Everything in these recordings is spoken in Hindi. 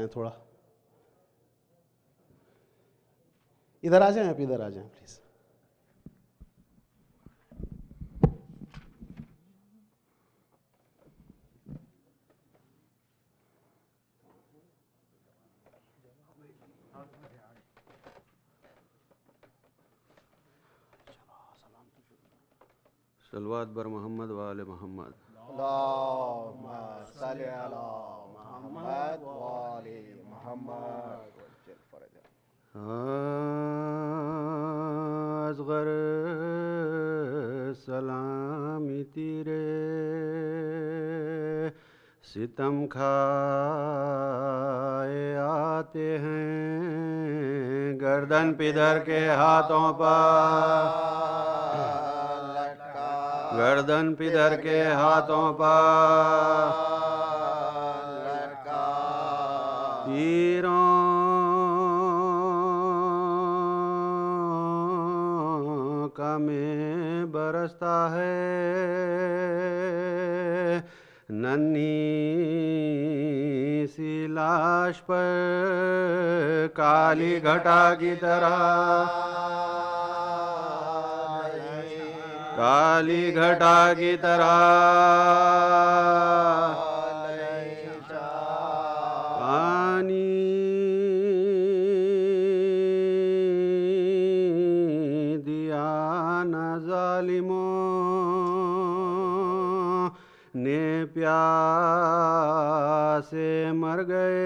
थोड़ा इधर आ जाएं, आप इधर आ जाएं प्लीज। सलवात बर मोहम्मद वाले मोहम्मद। अल्लाहुम्मा सल्ली अला मोहम्मद वाले मोहम्मद। असगर सलामी तेरे सितम खाए आते हैं, गर्दन पिदर के हाथों पर, गर्दन पिदर के हाथों पर तीरों का में बरसता है, नन्ही सी लाश पर काली घटा की तरह, काली घटा की तरह पानी दिया न जालिमों ने, प्यासे मर गए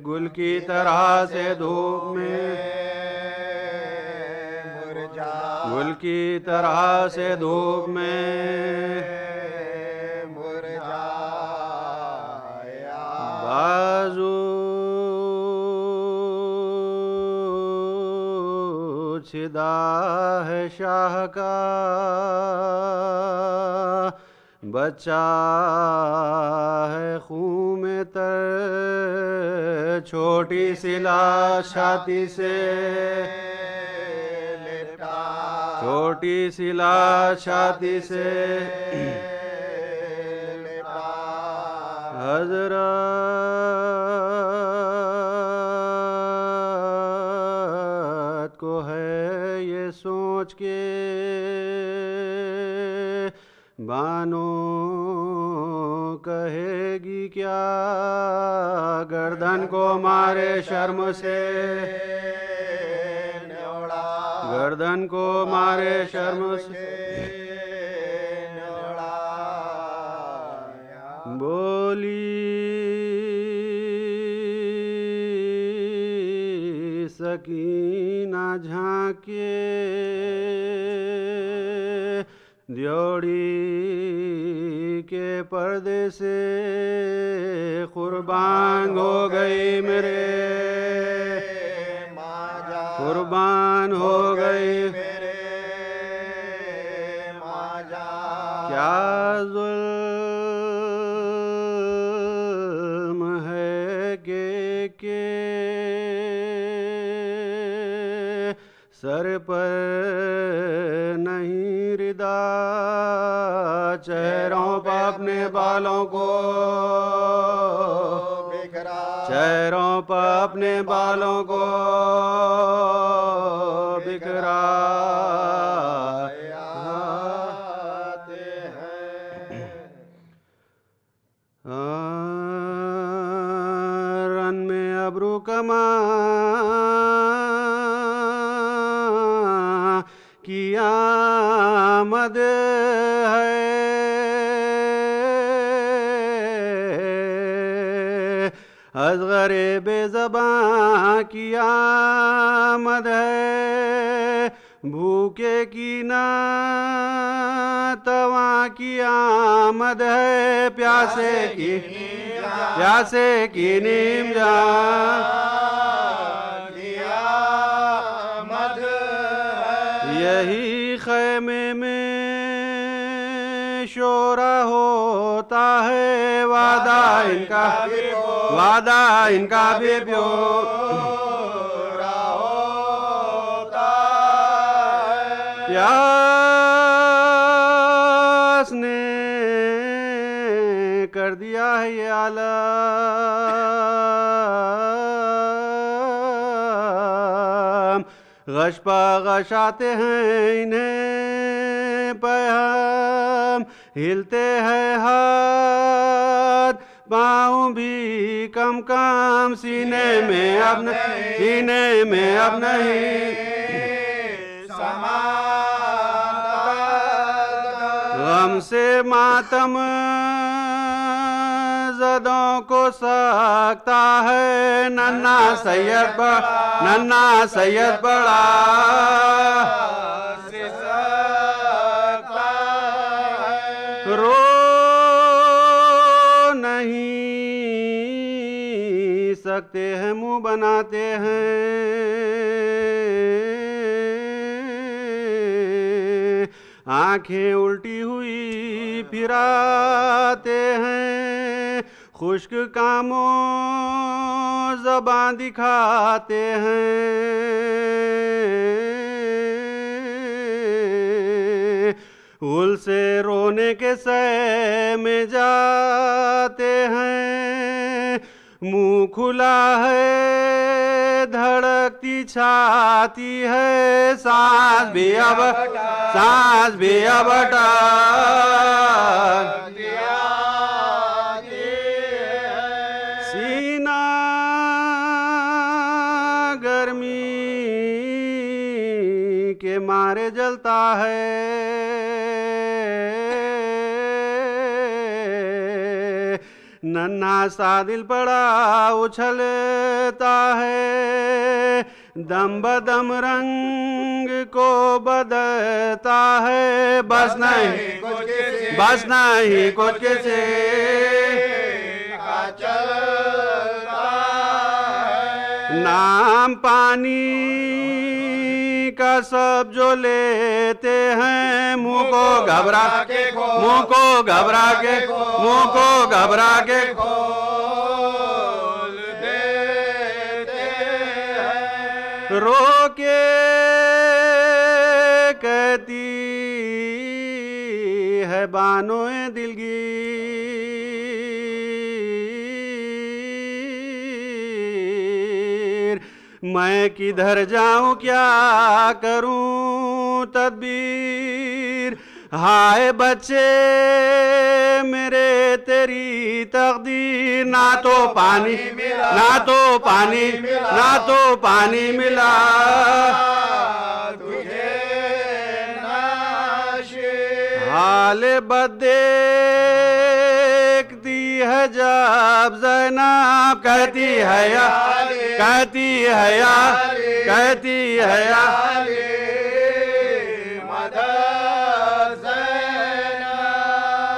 गुल की तरह से धूप में, गुल की तरह से धूप में बाजू छिदा है शाह का, बच्चा है खून में तर, छोटी सी लाश छाती से, छोटी सी लाश छाती से हजरत को है ये सोच के बानो कहेगी क्या, गर्दन को मारे शर्म से, गर्दन को मारे शर्म से बोली सकीना झांके द्योड़ी के पर्दे से, कुर्बान हो गई मेरे, कुर्बान हो गई मेरे क्या जुल्म है के सर पर नहीं रिदा, चेहरों पर अपने बालों को, चेहरों पर अपने बालों को बिखरा रन में अब्रू कमा की आमद है, असगरे बेज़बां की आमद है, भूखे की ना तवा की आमद है, प्यासे की नीम आमद है, यही खैमे में शोरा होता है, वादा इनका भी प्योरा होता है, प्यास ने कर दिया है ये आलम गश गश आते हैं इन्हें पैगाम, हिलते हैं हाथ पाँव भी कम कम, सीने में अब नहीं, सीने में अब नहीं गम से मातम जदों को सकता है, नन्ना सैयद बड़ा रो नहीं सकते हैं, मुंह बनाते हैं, आंखें उल्टी हुई फिराते हैं, खुश्क कामों ज़बान दिखाते हैं, उल से रोने के सह में जाते हैं, मुंह खुला है धड़कती छाती है, सांस भी अब सीना गर्मी के मारे जलता है, नन्हा सा दिल पड़ा उछलता है, दम बदम रंग को बदलता है, बस नहीं कुछ किसी नाम पानी का सब जो लेते हैं, मुंह को घबरा के खोल देते हैं, रो के कहती है बानोए दिलगीर, मैं किधर जाऊं क्या करूं तदबीर, हाय बच्चे मेरे तेरी तकदीर, ना तो पानी मिला तुझे हाल बद देखती है जब ज़ैनब, कहती है या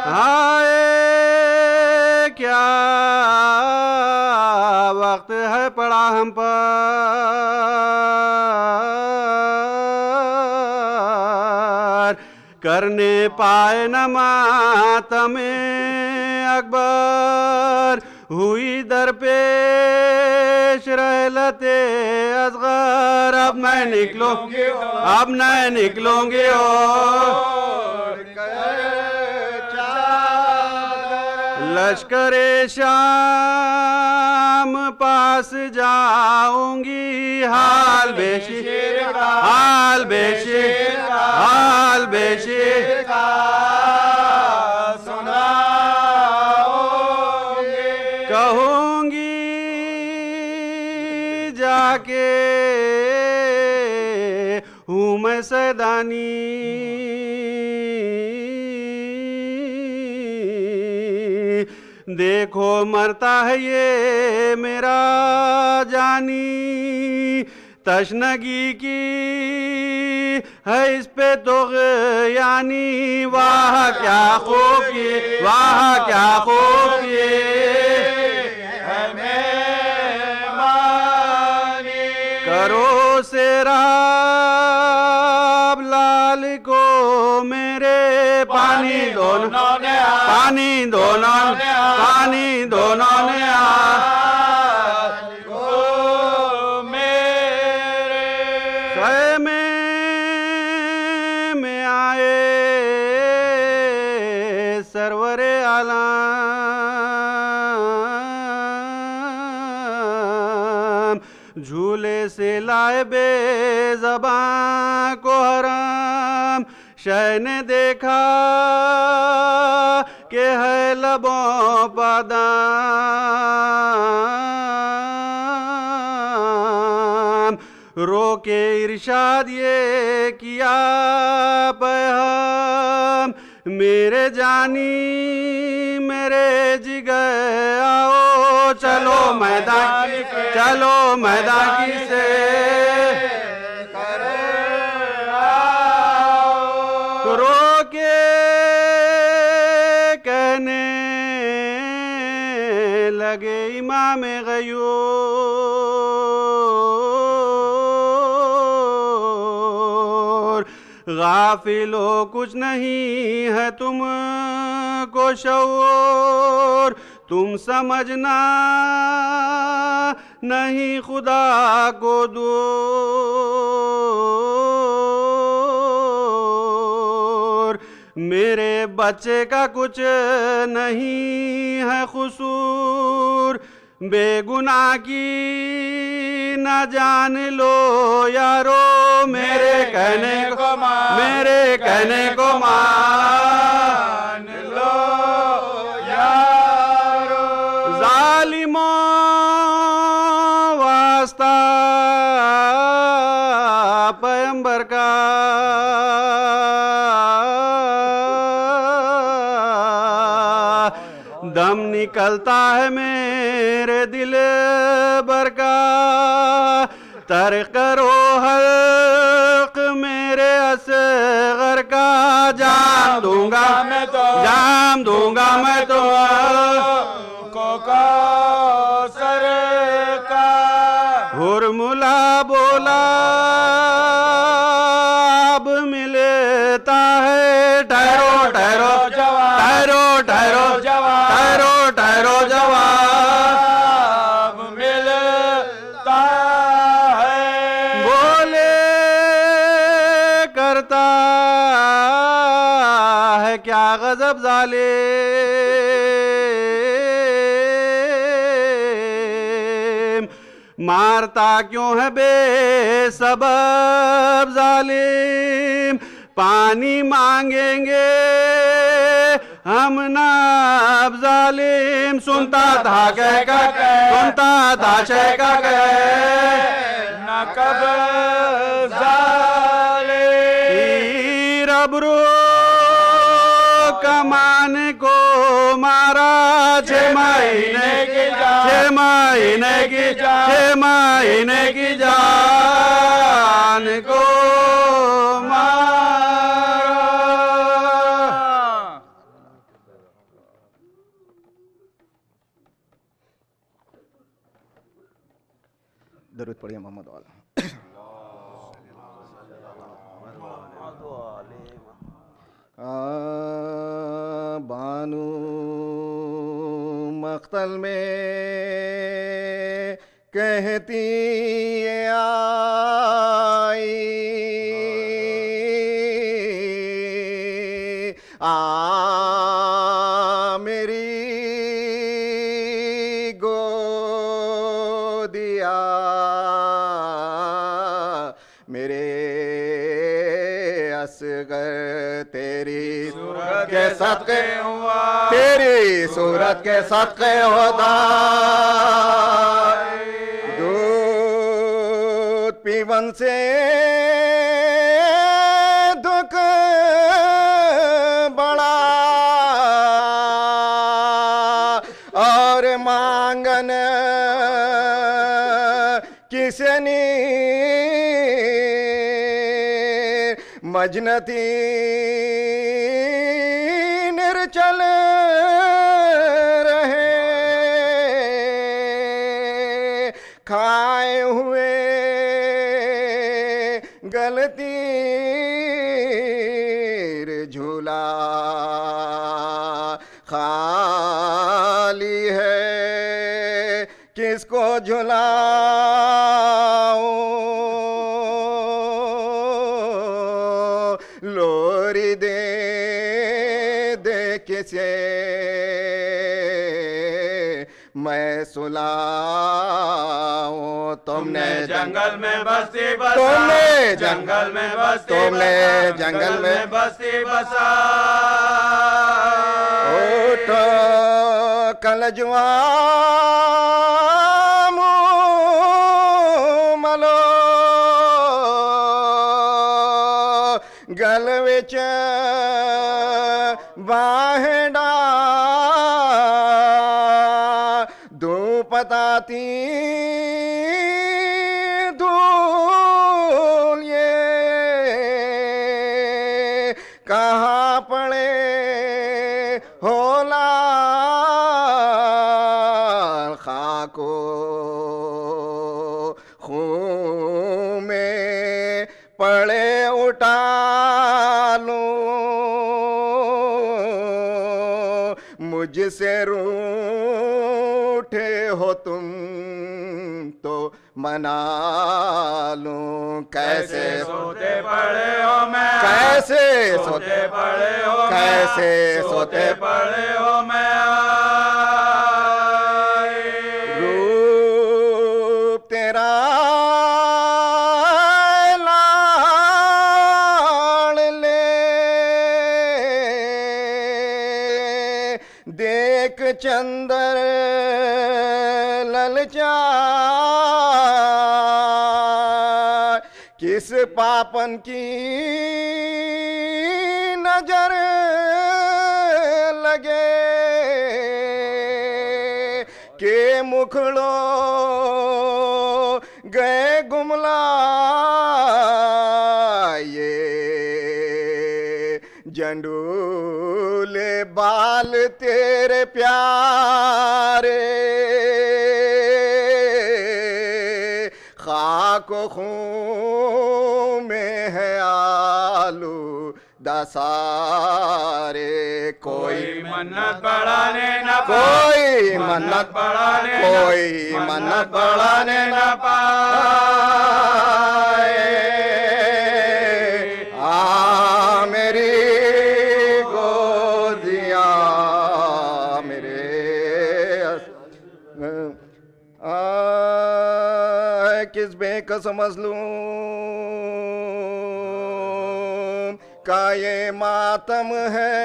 हाय क्या वक्त है पड़ा हम पर, करने पाए न मातमे अकबर, हुई दरपेश रहलते असगर, अब मैं निकलूंगी लश्करे शाम पास जाऊंगी, हाल बेशीर कहूंगी जाके हूँ मैं सैदानी, देखो मरता है ये मेरा जानी, तशनगी की है इस पे तो यानी, वाह क्या खूब किए करो सेराब लाल को मेरे, पानी दोनों ने खैमे में आए सरवरे आलम, झूले से लाए बेज़बां को हराम। शह ने देखा कि है लबों पादाम, रोके इरशाद ये किया पैगाम, मेरे जानी मेरे जिगर आओ, चलो मैदान चलो मैदान की से रोके कहने लगे इमाम गयूर, गाफिलो कुछ नहीं है तुमको शऊर, तुम समझना नहीं खुदा को दूर, मेरे बच्चे का कुछ नहीं है कसूर, बेगुनाह की न जान लो यारो, मेरे कहने को मान लो यारो, जालिमों वास्ता पैगंबर का दम निकलता है मेरे दिल भर का, तर करो हल्क मेरे असगर का, जाम दूंगा मैं तो कौसर का। हुरमुला बोला अब मिलता है, ठहरो ठहरो जवाब मिलता है, बोले करता है क्या गजब जालिम, मारता क्यों है बेसबब जालिम, पानी मांगेंगे हम ना अब जालिम, सुनता था कह न कब जालिम, रबरो कमान को मारा, 6 महीने की जान को दरूद पढ़िए मोहम्मद वाला। बानू मख्तल में कहती आई, मेरी गोदिया मेरे असगर तेरी सूरत के सदके हुआ, तेरी सूरत के सदके होता, दूध पीवन से दुख बड़ा और मांगन किसनी मजनती निर्चल रहे, खाए हुए गलती झूला खाली है, किसको झुलाऊं, लोरी दे किसे मैं सुलाऊं। तुमने जंगल में बस्ती बसा, तुमने जंगल में बस्ती तुमने बसा, जंगल में बस्ती बसा। उठो कलजुआ मलो गल विच बाहड़ा दू पताती धूल ये कहाँ पड़े होला खाको खून में पड़े उठा लूं मुझसे रूठे हो तुम तो मना लूं। कैसे सोते पड़े हो मैं, कैसे सोते पड़े हो, कैसे सोते पड़े हो मैं। रूप तेरा लाड़ ले देख चंदर ललचा किस पापन की नजर लगे के मुखड़ो गए गुमला ये जंडूले बाल तेरे प्यारे खाक खून में है आलू दसारे। कोई मन्नत बढ़ाने न कोई मन्नत बढ़ाने कोई मन्नत बढ़ाने न पाए। आ मेरी गोदिया मेरे किस बेकस मजलूम का ये मातम है।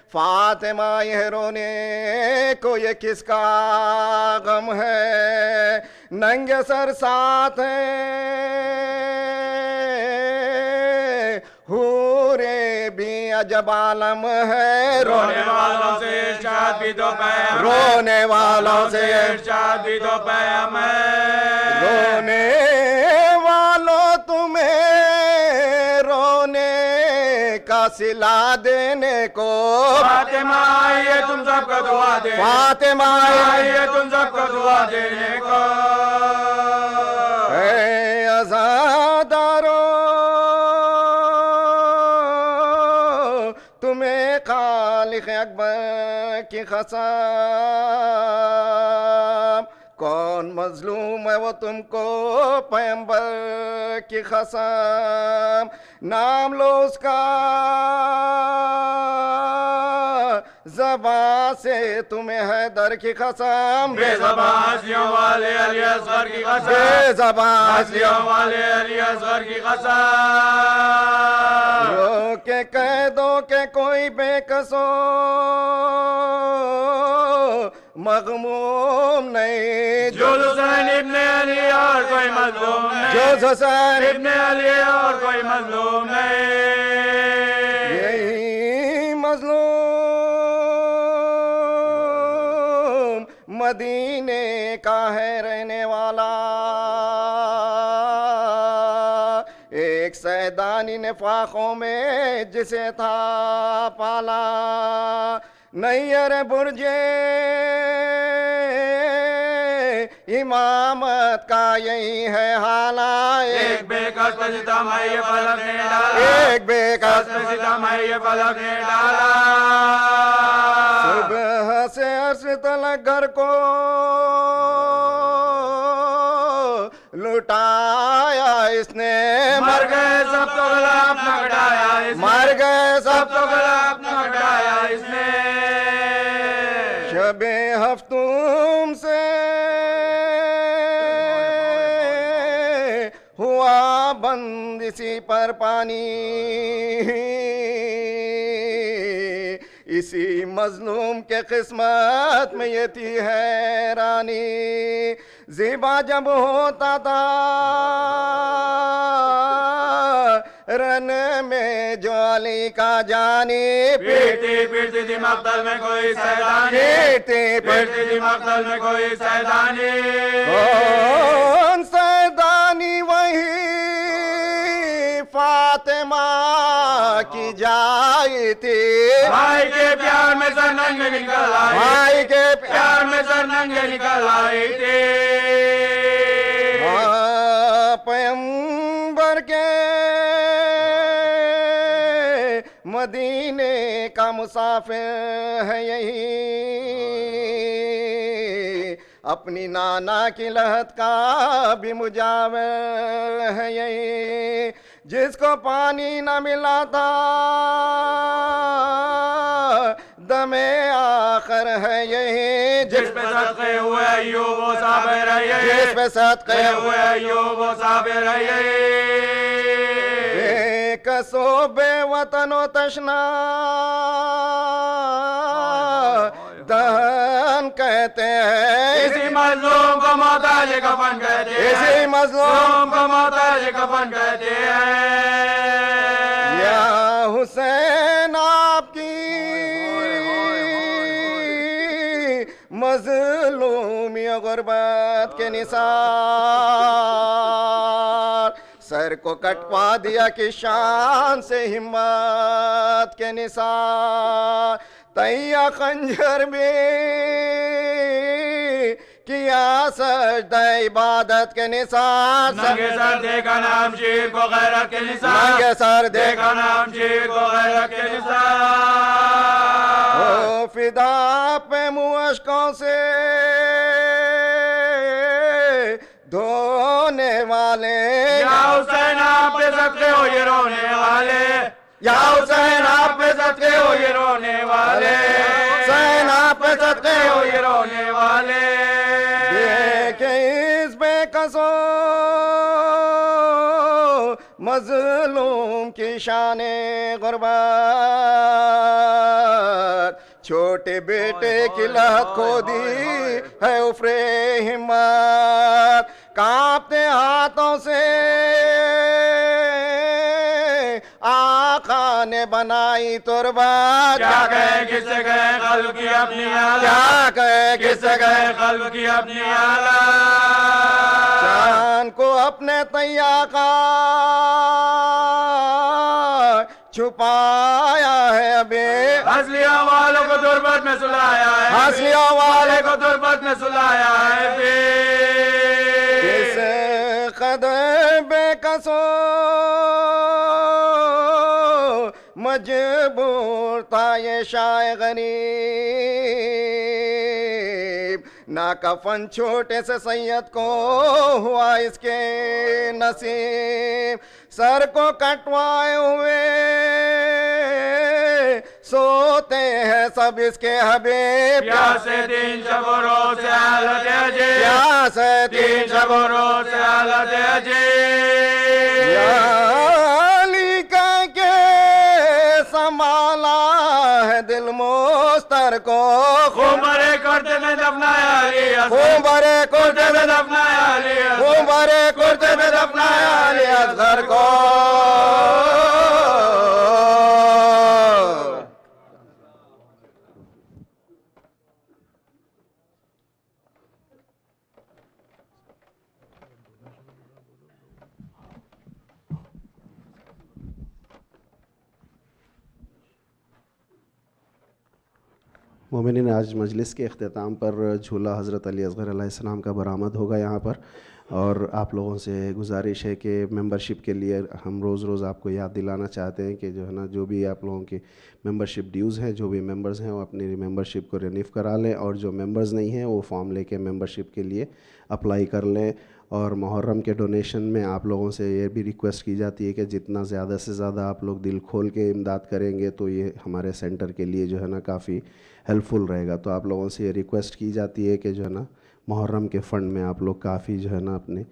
फातिमा ये रोने को ये किसका गम है। नंगे सर साथ है हूरे भी अजब आलम है। रोने वालों से इरशाद भी तो पैगाम, रोने वालों से इरशाद भी तो पैगाम है। रोने वालों तुम्हें रोने का सिला देने को। फातिमा आइए तुम सबको दुआ दे, फातिमा आइए तुम सबको दुआ देने को। अज़ादारो तुम्हें खालिक अकबर की कसम। कौन मजलूम है वो तुमको पैगंबर की कसम। नाम लो उसका ज़बां से तुम्हें है दर की कसम। बेज़बां हस्तियों वाले अली असगर की कसम, बेज़बां हस्तियों वाले अली असगर की कसम। रो के कह दो के कोई बेकसो मगमूम नहीं। जो हुसैन इब्ने अली और कोई मजलूम नहीं, जो हुसैन इब्ने अली और कोई मजलूम नहीं। यही मजलूम मदीने का है रहने वाला। एक सैदानी ने फाखों में जिसे था पाला। नैयर बुर्जे इमामत का यही है हाला। एक बेकस पे सितम ये फलक ने डाला, एक बेकस पे सितम ये फलक ने डाला। सुबह से अर्श तलक घर को लुटाया इसने, मर गए सब तो गला अपना कटाया इसने, मर गए सब तो गला अपना कटाया इसने। शबे हफ्तूम से हुआ बंद इसी पर पानी, इसी मजलूम के किस्मत में ये थी हैरानी। ज़िबा जब होता था रन में जो अली का जानी, पीटती पीटती थी मक्तल में कोई सैदानी, पीटती थी मक्तल में कोई सैदानी। कौन सैदानी? वही फातिमा की जाई थी, भाई के प्यार में सर नंगे निकल आई, भाई के प्यार में सर नंगे निकल आई थी। पैगंबर के मदीने का मुसाफिर है यही, अपनी नाना की लहत का भी मुजाविर है यही। जिसको पानी न मिला था दमे आखिर है यही, जिस पे सदके हुए अय्यूब वो साबिर है यही, जिस पे सदके हुए अय्यूब वो साबिर है यही। कसो बेवतनो तशना दहन कहते हैं, इसी मजलूम को मोहताज कफन कहते हैं, इसी मजलूम को मोहताज कफन कहते हैं। या हुसैन आपकी मजलूमी गुर्बत के निसार, सर को कटवा दिया कि शान से हिम्मत के निसार। तैया खंजर में किया सजदा इबादत के निसार, नंगे सर देखा नाम शीर को गैरत के निसार, नंगे सर देखा नाम शीर को गैरत के निसार। ओ फिदा पे मुश्कों से धोने वाले, या हुसैन आप पे सदके हो ये रोने वाले, या हुसैन आप पे सदके हो ये रोने वाले, हुसैन आप पे सदके हो ये रोने वाले। देखे इस बेकसो मजलूम की शाने गुर्बत, छोटे बेटे की लहत खो दी है उफरे हिम्मत। कांपते हाथों से आका ने बनाई तुरबत, क्या कहे किससे कहे कल्ब की अपनी हालत, क्या कहे किससे कहे कल्ब की अपनी हालत। चांद को अपने तैया का छुपाया है अबे, हंसलियों वालों को दुर्बत में सुलाया है, हंसलियों वाले को दुर्बत में सुलाया है। इस कदर बेकसो मजबूर था ये शाय गरीब, ना कफन छोटे से सैयद को हुआ इसके नसीब। सर को कटवाए हुए सोते हैं सब इसके हबीब, प्यासे तीन शबों रोज से हालत अजीब, प्यासे तीन शबों रोज से हालत अजीब। अली के संभाला है दिल मोस्तर को, खुमरे कुर्ते में दफनाया अली, खुमरे कुर्ते में दफनाया अली, खुमरे कुर्ते में दफनाया अली असगर को। मोमिनीन, आज मजलिस के अख्ताम पर झूला हज़रत अली असग़र अलैहिस्सलाम का बरामद होगा यहाँ पर, और आप लोगों से गुजारिश है कि मेंबरशिप के लिए हम रोज़ रोज़ आपको याद दिलाना चाहते हैं कि जो है ना, जो भी आप लोगों की मेंबरशिप ड्यूज़ हैं, जो भी मेंबर्स हैं वो अपनी मेंबरशिप को रिन्यू करा लें, और जो मेंबर्स नहीं हैं वो फॉर्म लेके मेंबरशिप के लिए अप्लाई कर लें। और मुहर्रम के डोनेशन में आप लोगों से ये भी रिक्वेस्ट की जाती है कि जितना ज़्यादा से ज़्यादा आप लोग दिल खोल के इमदाद करेंगे तो ये हमारे सेंटर के लिए जो है ना काफ़ी हेल्पफुल रहेगा। तो आप लोगों से ये रिक्वेस्ट की जाती है कि जो है ना मुहर्रम के फ़ंड में आप लोग काफ़ी जो है ना अपने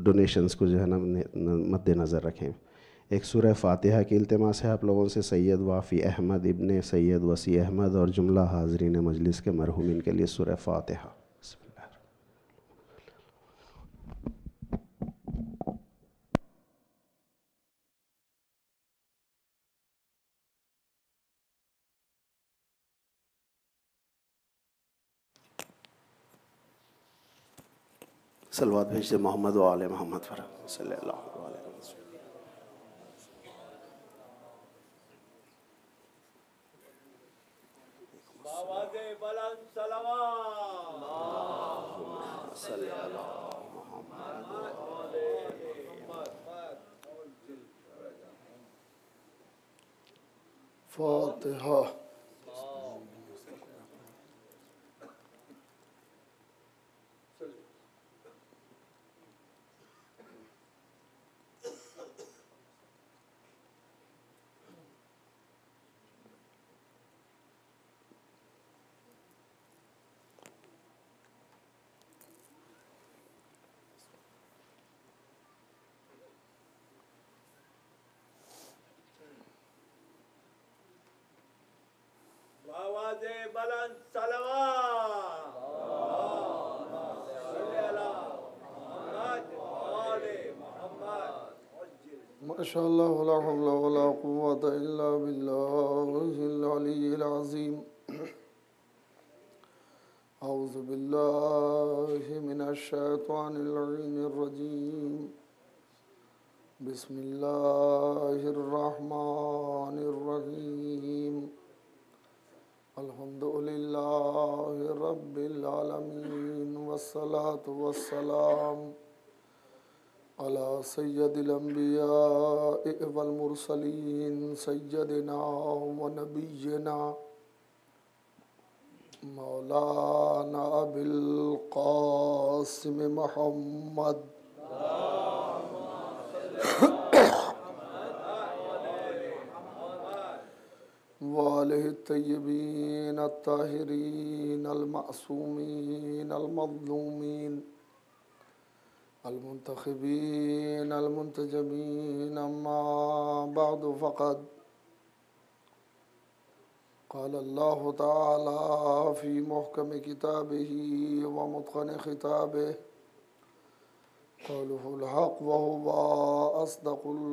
डोनेशंस को जो है ना मद्देनज़र रखें। एक सूरह फ़ातिहा की इल्तिमास है आप लोगों से सैयद वाफ़ी अहमद इब्ने सैयद वसी अहमद और जुमला हाज़रीन मजलिस के मरहूमिन के लिए सूरह फ़ातिहा। सलवात भेज दे मोहम्मद व आले मोहम्मद पर सल्लल्लाहु अलैहि वसल्लम। आवाज़े बुलंद सलावत फातिहा। आवाज़े बुलंद सलावत माशाअल्लाह वला हौला वला कुव्वता इल्ला बिल्लाहिल अलिय्यिल अज़ीम। औज़ु बिल्लाहि मिनश शैतानिर रजीम। बिस्मिल्लाहिर रहमानिर रहीम। अल्हम्दुलिल्लाहि रब्बिल आलमीन वस्सलातु वस्सलाम अला सय्यदिल अंबिया वल मुरसलीन सय्यदिना व नबिय्यिना मौलाना अबिल क़ासिम मुहम्मद वालिहि तय्यबीन अत्ताहिरीन अल-मासूमीन अल-मज़लूमीन अल-मुंतखबीन अल-मुंतजबीन अम्मा बअदु फ़क़द क़ाल अल्लाहु तआला फ़ी मुहकम किताबिही व मुत्क़न ख़िताबिही क़ौलुहुल हक़ व हुवा अस्दक़ुल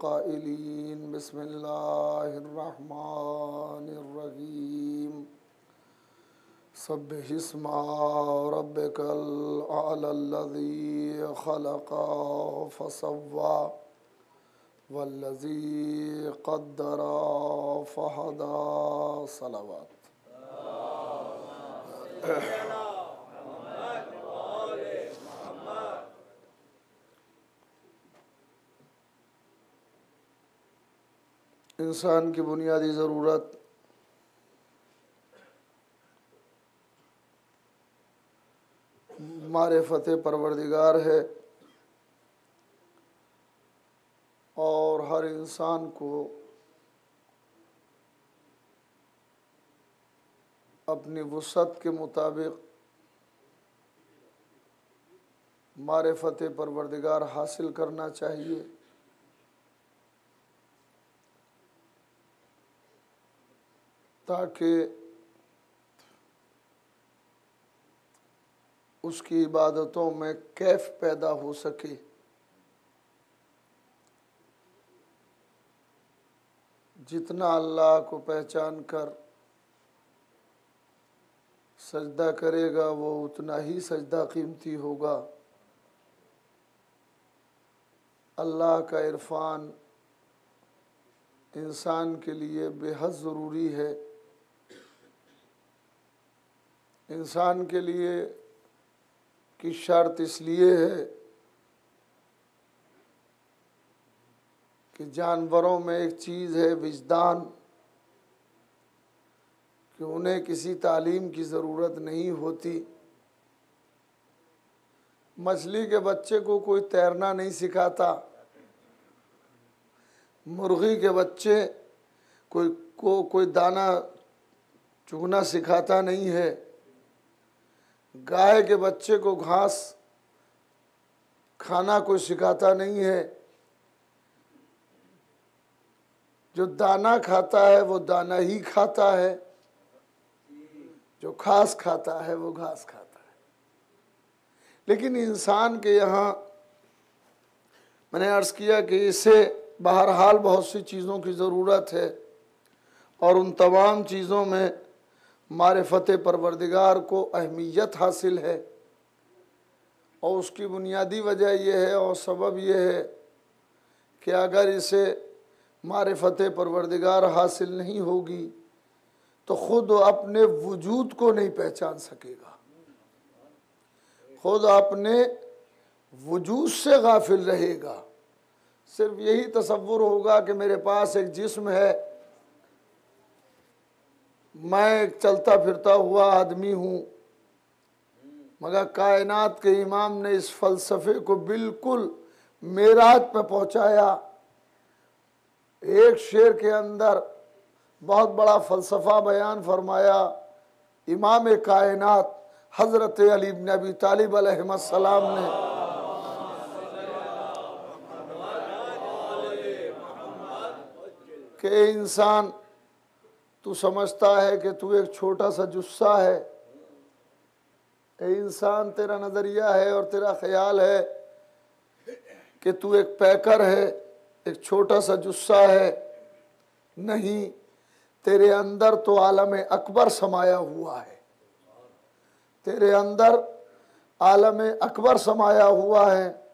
क़ाइलीन। बिस्मिल्लाहिर रहमानिर रहीम। सब्बिहिस्मा रब्बिकल अअलल्लज़ी ख़लक़ फ़सव्वा वल्लज़ी क़द्दर फ़हदा। सलावत। इंसान की बुनियादी ज़रूरत मारिफ़त परवरदिगार है और हर इंसान को अपनी वुसअत के मुताबिक मारिफ़त परवरदिगार हासिल करना चाहिए। ताकि उसकी इबादतों में कैफ पैदा हो सके। जितना अल्लाह को पहचान कर सजदा करेगा वो उतना ही सजदा कीमती होगा। अल्लाह का इरफान इंसान के लिए बेहद ज़रूरी है। इंसान के लिए की शर्त इसलिए है कि जानवरों में एक चीज़ है विजदान, कि उन्हें किसी तालीम की ज़रूरत नहीं होती, मछली के बच्चे को कोई तैरना नहीं सिखाता, मुर्गी के बच्चे कोई दाना चुगना सिखाता नहीं है, गाय के बच्चे को घास खाना कोई सिखाता नहीं है। जो दाना खाता है वो दाना ही खाता है, जो घास खाता है वो घास खाता है। लेकिन इंसान के यहाँ मैंने अर्ज किया कि इसे बहरहाल बहुत सी चीज़ों की ज़रूरत है, और उन तमाम चीज़ों में मारिफत परवरदिगार को अहमियत हासिल है। और उसकी बुनियादी वजह यह है और सबब यह है कि अगर इसे मारिफत परवरदिगार हासिल नहीं होगी तो ख़ुद अपने वजूद को नहीं पहचान सकेगा, खुद अपने वजूद से गाफिल रहेगा। सिर्फ यही तसव्वुर होगा कि मेरे पास एक जिस्म है, मैं एक चलता फिरता हुआ आदमी हूँ। मगर कायनात के इमाम ने इस फ़लसफ़े को बिल्कुल मेराज पे पहुँचाया। एक शेर के अंदर बहुत बड़ा फ़लसफ़ा बयान फरमाया। इमाम कायनात हज़रत अली इब्न अबी तालिब अलैहिस्सलाम ने कि इंसान, तू समझता है कि तू एक छोटा सा जुस्सा है। इंसान, तेरा नज़रिया है और तेरा ख्याल है कि तू एक पैकर है, एक छोटा सा जुस्सा है। नहीं, तेरे अंदर तो आलम अकबर समाया हुआ है, तेरे अंदर आलम अकबर समाया हुआ है।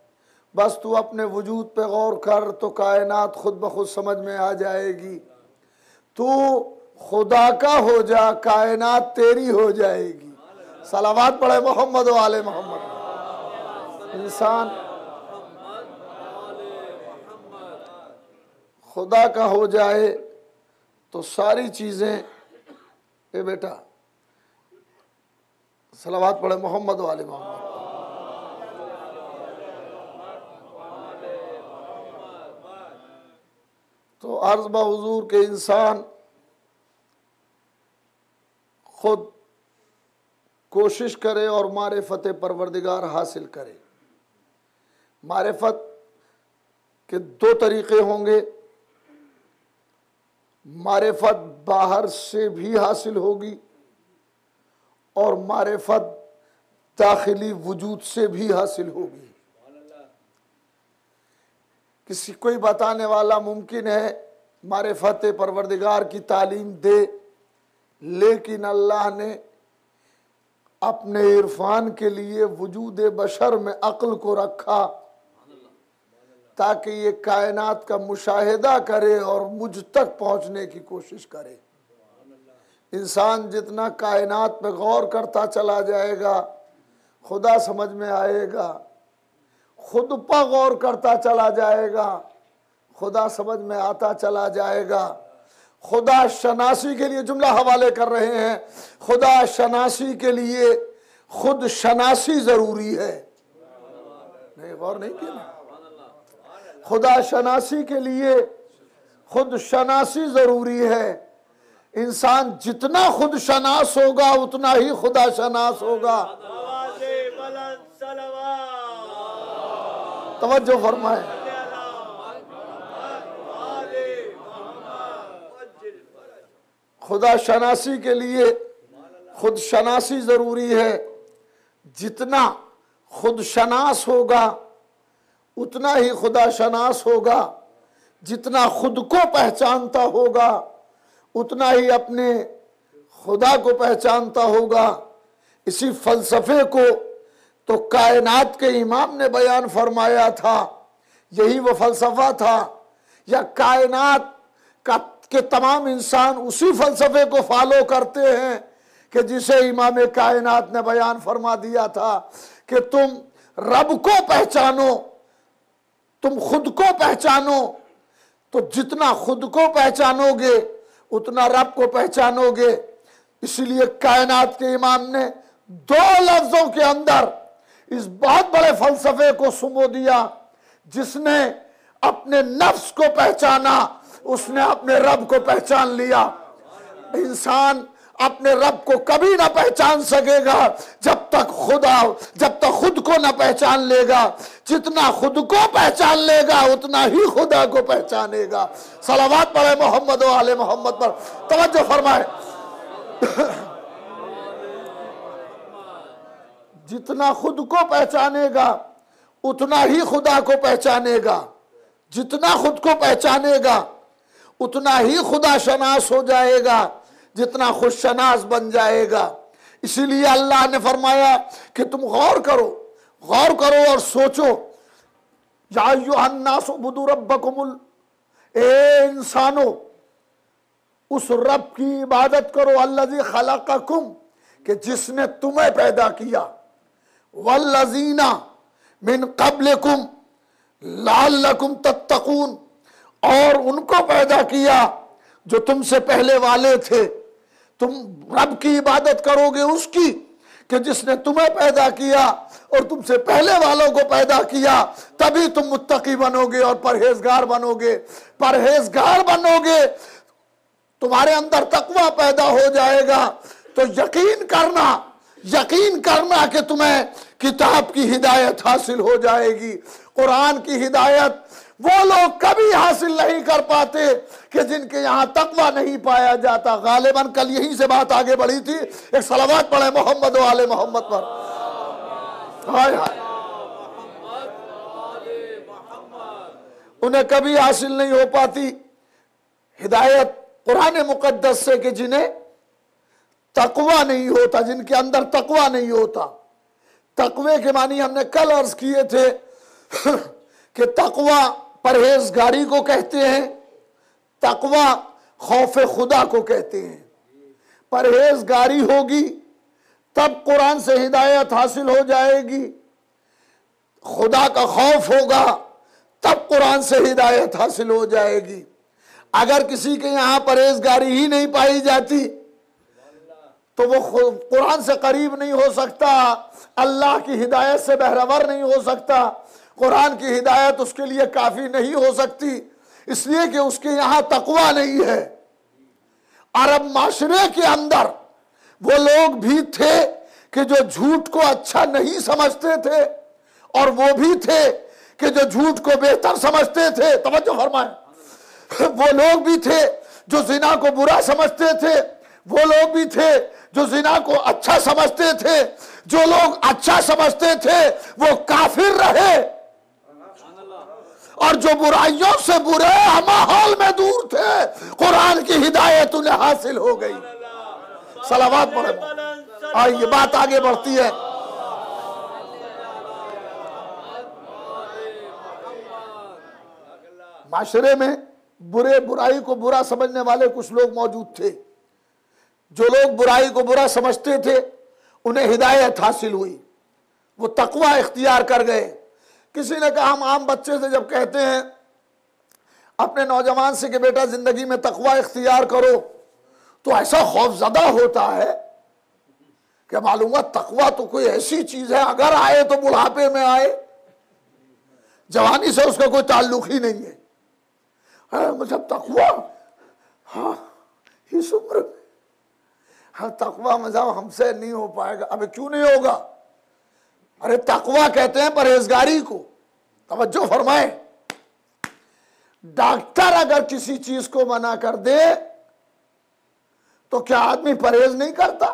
बस तू अपने वजूद पे गौर कर तो कायनात खुद ब खुद समझ में आ जाएगी। तू खुदा का हो जा, कायनात तेरी हो जाएगी। सलावत पढ़े मोहम्मद व आले मोहम्मद। इंसान खुदा का हो जाए तो सारी चीज़ें, ए बेटा सलावत पढ़े मोहम्मद व आले मोहम्मद। तो अर्ज़ बा हुज़ूर के इंसान खुद कोशिश करे और मारिफत परवरदिगार हासिल करे। मारिफत के दो तरीक़े होंगे। मारिफत बाहर से भी हासिल होगी और मारिफत दाखिली वजूद से भी हासिल होगी। किसी कोई बताने वाला मुमकिन है मारिफत परवरदिगार की तालीम दे, लेकिन अल्लाह ने अपने इरफान के लिए वजूद बशर में अक्ल को रखा ताकि ये कायनात का मुशाहिदा करे और मुझ तक पहुंचने की कोशिश करे। इंसान जितना कायनात पे गौर करता चला जाएगा, खुदा समझ में आएगा। खुद पर गौर करता चला जाएगा, खुदा समझ में आता चला जाएगा। खुदा शनासी के लिए जुमला हवाले कर रहे हैं। खुदा शनासी के लिए खुद शनासी जरूरी है। नहीं, गौर नहीं किया। खुदा शनासी के लिए खुद शनासी जरूरी है। इंसान जितना खुद शनास होगा उतना ही खुदा शनास होगा। तवज्जो फरमाए। खुदा शनासी के लिए खुद शनासी ज़रूरी है। जितना खुद शनास होगा उतना ही खुदा शनास होगा। जितना खुद को पहचानता होगा उतना ही अपने खुदा को पहचानता होगा। इसी फ़लसफ़े को तो कायनात के इमाम ने बयान फरमाया था। यही वो फ़लसफ़ा था, या कायनात का के तमाम इंसान उसी फ़लसफ़े को फॉलो करते हैं कि जिसे इमाम कायनात ने बयान फरमा दिया था कि तुम रब को पहचानो, तुम खुद को पहचानो। तो जितना खुद को पहचानोगे उतना रब को पहचानोगे। इसलिए कायनात के इमाम ने दो लफ्ज़ों के अंदर इस बहुत बड़े फलसफे को सुमो दिया। जिसने अपने नफ्स को पहचाना उसने अपने रब को पहचान लिया। इंसान अपने रब को कभी ना पहचान सकेगा जब तक खुद को ना पहचान लेगा। जितना खुद को पहचान लेगा उतना ही खुदा को पहचानेगा। सलावत पढ़े मोहम्मद व आले मोहम्मद पर। तवज्जो फरमाए। जितना खुद को पहचानेगा उतना ही खुदा को पहचानेगा। जितना खुद को पहचानेगा उतना ही खुदा शनास हो जाएगा, जितना खुद शनास बन जाएगा। इसीलिए अल्लाह ने फरमाया कि तुम गौर करो और सोचो। या अय्युहन्नास उबुदू रब्बकुमुल, ए इंसानो उस रब की इबादत करो अल्लज़ी खलक़कुम, कि जिसने तुम्हें पैदा किया, वल्लज़ीना मिन क़ब्लिकुम लअल्लकुम तत्तक़ून, और उनको पैदा किया जो तुमसे पहले वाले थे। तुम रब की इबादत करोगे उसकी कि जिसने तुम्हें पैदा किया और तुमसे पहले वालों को पैदा किया, तभी तुम मुत्तकी बनोगे और परहेजगार बनोगे। परहेजगार बनोगे, तुम्हारे अंदर तकवा पैदा हो जाएगा। तो यकीन करना कि तुम्हें किताब की हिदायत हासिल हो जाएगी। कुरान की हिदायत वो लोग कभी हासिल नहीं कर पाते कि जिनके यहाँ तकवा नहीं पाया जाता। गालिबन कल यहीं से बात आगे बढ़ी थी। एक सलावत पढ़े मोहम्मद व आले मोहम्मद पर। हाय हाय, उन्हें कभी हासिल नहीं हो पाती हिदायत कुरान मुकद्दस से कि जिन्हें तकवा नहीं होता, जिनके अंदर तकवा नहीं होता। तकवे के मानी हमने कल अर्ज किए थे कि तकवा परहेजगारी को कहते हैं, तकवा खौफ खुदा को कहते हैं। परहेजगारी होगी तब कुरान से हिदायत हासिल हो जाएगी, खुदा का खौफ होगा तब कुरान से हिदायत हासिल हो जाएगी। अगर किसी के यहाँ परहेजगारी ही नहीं पाई जाती तो वो कुरान से करीब नहीं हो सकता, अल्लाह की हिदायत से बहरावर नहीं हो सकता, कुरान की हिदायत उसके लिए काफी नहीं हो सकती, इसलिए कि उसके यहाँ तकवा नहीं है। अरब माशरे के अंदर वो लोग भी थे कि जो झूठ को अच्छा नहीं समझते थे, और वो भी थे कि जो झूठ को बेहतर समझते थे। तवज्जो फरमाएं। वो लोग भी थे जो जिना को बुरा समझते थे, वो लोग भी थे जो जिना को अच्छा समझते थे। जो लोग अच्छा समझते थे वो काफिर रहे, और जो बुराइयों से बुरे माहौल में दूर थे कुरान की हिदायत उन्हें हासिल हो गई। सलावत पढ़े। आइए बात आगे बढ़ती है। माशरे में बुराई को बुरा समझने वाले कुछ लोग मौजूद थे। जो लोग बुराई को बुरा समझते थे उन्हें हिदायत हासिल हुई, वो तकवा इख्तियार कर गए। किसी ने कहा, हम आम बच्चे से जब कहते हैं अपने नौजवान से कि बेटा जिंदगी में तकवा इख्तियार करो, तो ऐसा खौफजदा होता है कि मालूम हुआ तकवा तो कोई ऐसी चीज है अगर आए तो बुढ़ापे में आए, जवानी से उसका कोई ताल्लुक ही नहीं है। मतलब तकवा, हाँ इस उम्र में, हाँ तकवा मजाक हमसे नहीं हो पाएगा। अबे क्यों नहीं होगा? अरे तकवा कहते हैं परहेजगारी को। तवज्जो फरमाए। डॉक्टर अगर किसी चीज को मना कर दे तो क्या आदमी परहेज नहीं करता?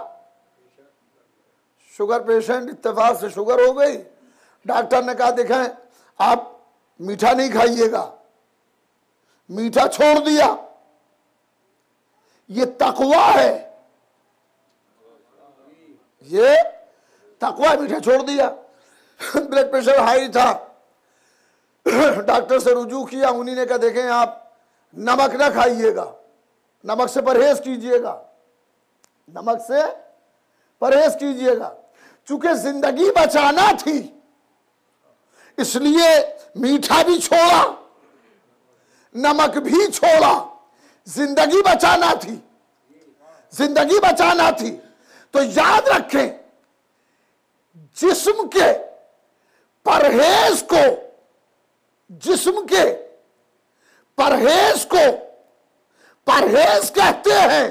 शुगर पेशेंट, इत्तेफाक से शुगर हो गई, डॉक्टर ने कहा देखें आप मीठा नहीं खाइएगा, मीठा छोड़ दिया, ये तकवा है, ये तकवा, मीठा छोड़ दिया। ब्लड प्रेशर हाई था, डॉक्टर से रुजू किया, उन्हीं ने कहा देखें आप नमक ना खाइएगा, नमक से परहेज कीजिएगा, नमक से परहेज कीजिएगा। चूंकि जिंदगी बचाना थी इसलिए मीठा भी छोड़ा, नमक भी छोड़ा। जिंदगी बचाना थी, जिंदगी बचाना थी। तो याद रखें, जिस्म के परहेज को, जिस्म के परहेज को परहेज कहते हैं,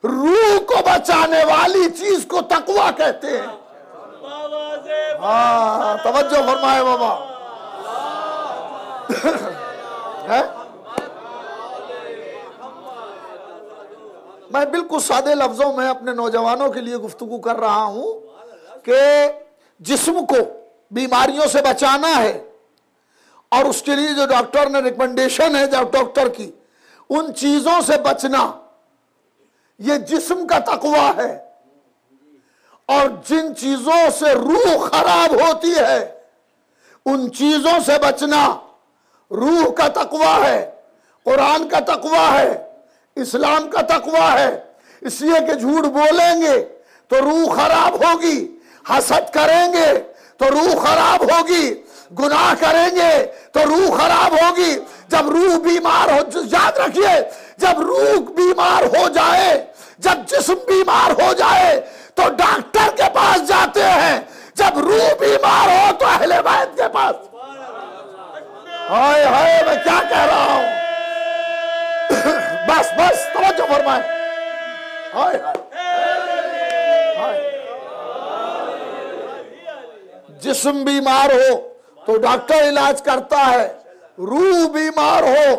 रूह को बचाने वाली चीज को तकवा कहते हैं। हाँ, तवज्जो फरमाए बाबा। है? मैं बिल्कुल सादे लफ्जों में अपने नौजवानों के लिए गुफ्तगू कर रहा हूं कि जिस्म को बीमारियों से बचाना है और उसके लिए जो डॉक्टर ने रिकमेंडेशन है, जो डॉक्टर की, उन चीजों से बचना, ये जिस्म का तकवा है। और जिन चीजों से रूह खराब होती है, उन चीजों से बचना रूह का तकवा है, कुरान का तकवा है, इस्लाम का तकवा है। इसलिए कि झूठ बोलेंगे तो रूह खराब होगी, हसद करेंगे तो रूह खराब होगी, गुनाह करेंगे तो रूह खराब होगी। जब रूह बीमार हो, याद रखिए, जब रूह बीमार हो जाए, जब जिस्म बीमार हो जाए तो डॉक्टर के पास जाते हैं, जब रूह बीमार हो तो अहले बैत के पास। हाय हाय, मैं क्या कह रहा हूं? बस बस तवज्जो फरमाए। हाय हाय, जिस्म बीमार हो तो डॉक्टर इलाज करता है, रूह बीमार हो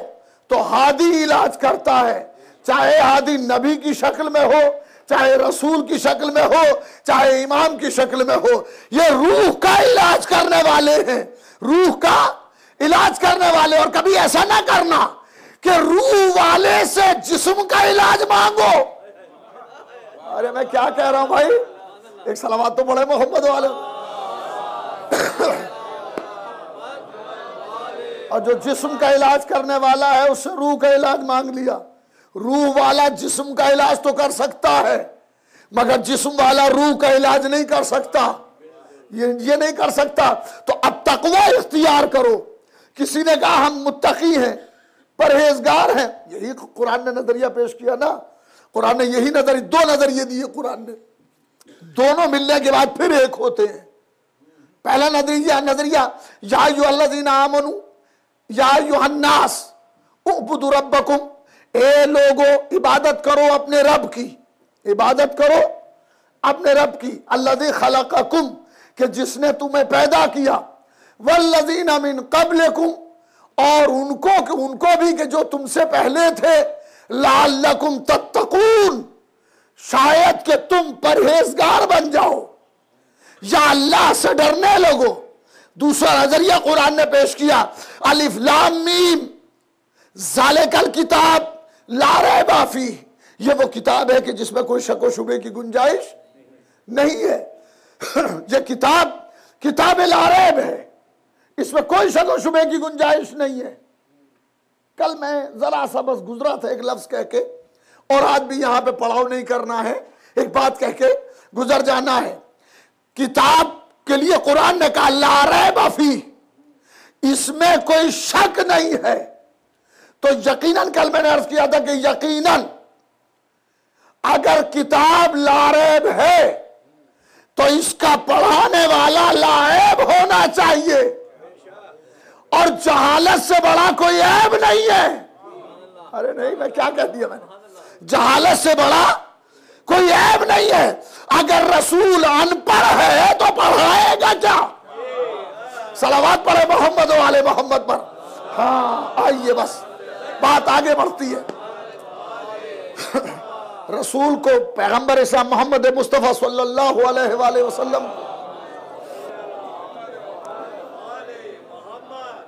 तो हादी इलाज करता है। चाहे हादी नबी की शक्ल में हो, चाहे रसूल की शक्ल में हो, चाहे इमाम की शक्ल में हो, ये रूह का इलाज करने वाले हैं, रूह का इलाज करने वाले। और कभी ऐसा ना करना कि रूह वाले से जिस्म का इलाज मांगो। अरे मैं क्या कह रहा हूं भाई, एक सलावत तो पढ़े मोहम्मद वाले। और जो जिस्म का इलाज करने वाला है उससे रूह का इलाज मांग लिया। रूह वाला जिस्म का इलाज तो कर सकता है, मगर जिस्म वाला रूह का इलाज नहीं कर सकता, ये नहीं कर सकता। तो अब तकवा इख्तियार करो। किसी ने कहा हम मुत्तकी हैं, परहेजगार हैं, यही कुरान ने नजरिया पेश किया ना। कुरान ने यही नजरिया, दो नजरिए दिए कुरान ने, दोनों मिलने के बाद फिर एक होते हैं। पहला नजरिया या अय्युहल्लज़ीना आमनू या अय्युहन्नास उअ्बुदू रब्बकुम, ए लोगो इबादत करो अपने रब की, इबादत करो अपने रब की। अल्लज़ी खलक़कुम, कि जिसने तुम्हें पैदा किया, वल्लज़ीना मिन क़ब्लिकुम, और उनको भी कि जो तुमसे पहले थे, लअल्लकुम तत्तकून, शायद कि तुम परहेजगार बन जाओ या अल्लाह से डरने लगो। दूसरा नजरिया कुरान ने पेश किया, अलिफ लाम मीम ज़ालिकल किताब ला रैबा फीह, ये वो किताब है कि जिसमें कोई शक व शुबे की गुंजाइश नहीं है। ये किताब ला रैब है, इसमें कोई शक व शुबे की गुंजाइश नहीं है। कल मैं जरा सा बस गुजरा था एक लफ्ज कह के, और आज भी यहां पे पड़ाव नहीं करना है, एक बात कह के गुजर जाना है। किताब के लिए कुरान ने कहा ला रैब फीह, इसमें कोई शक नहीं है। तो यकीनन, कल मैंने अर्ज किया था कि यकीनन अगर किताब ला रैब है तो इसका पढ़ाने वाला लाएब होना चाहिए, और जहालत से बड़ा कोई ऐब नहीं है। अरे नहीं, मैं क्या कह दिया मैंने, जहालत से बड़ा कोई ऐब नहीं है। अगर रसूल अनपढ़ है तो पढ़ाएगा क्या? सलावत पढ़े मोहम्मद वाले मोहम्मद पर। हाँ आइए, बस बात आगे बढ़ती है। रसूल को, पैगंबर इस्लाम मोहम्मद मुस्तफ़ा सल्लल्लाहु अलैहि वसल्लम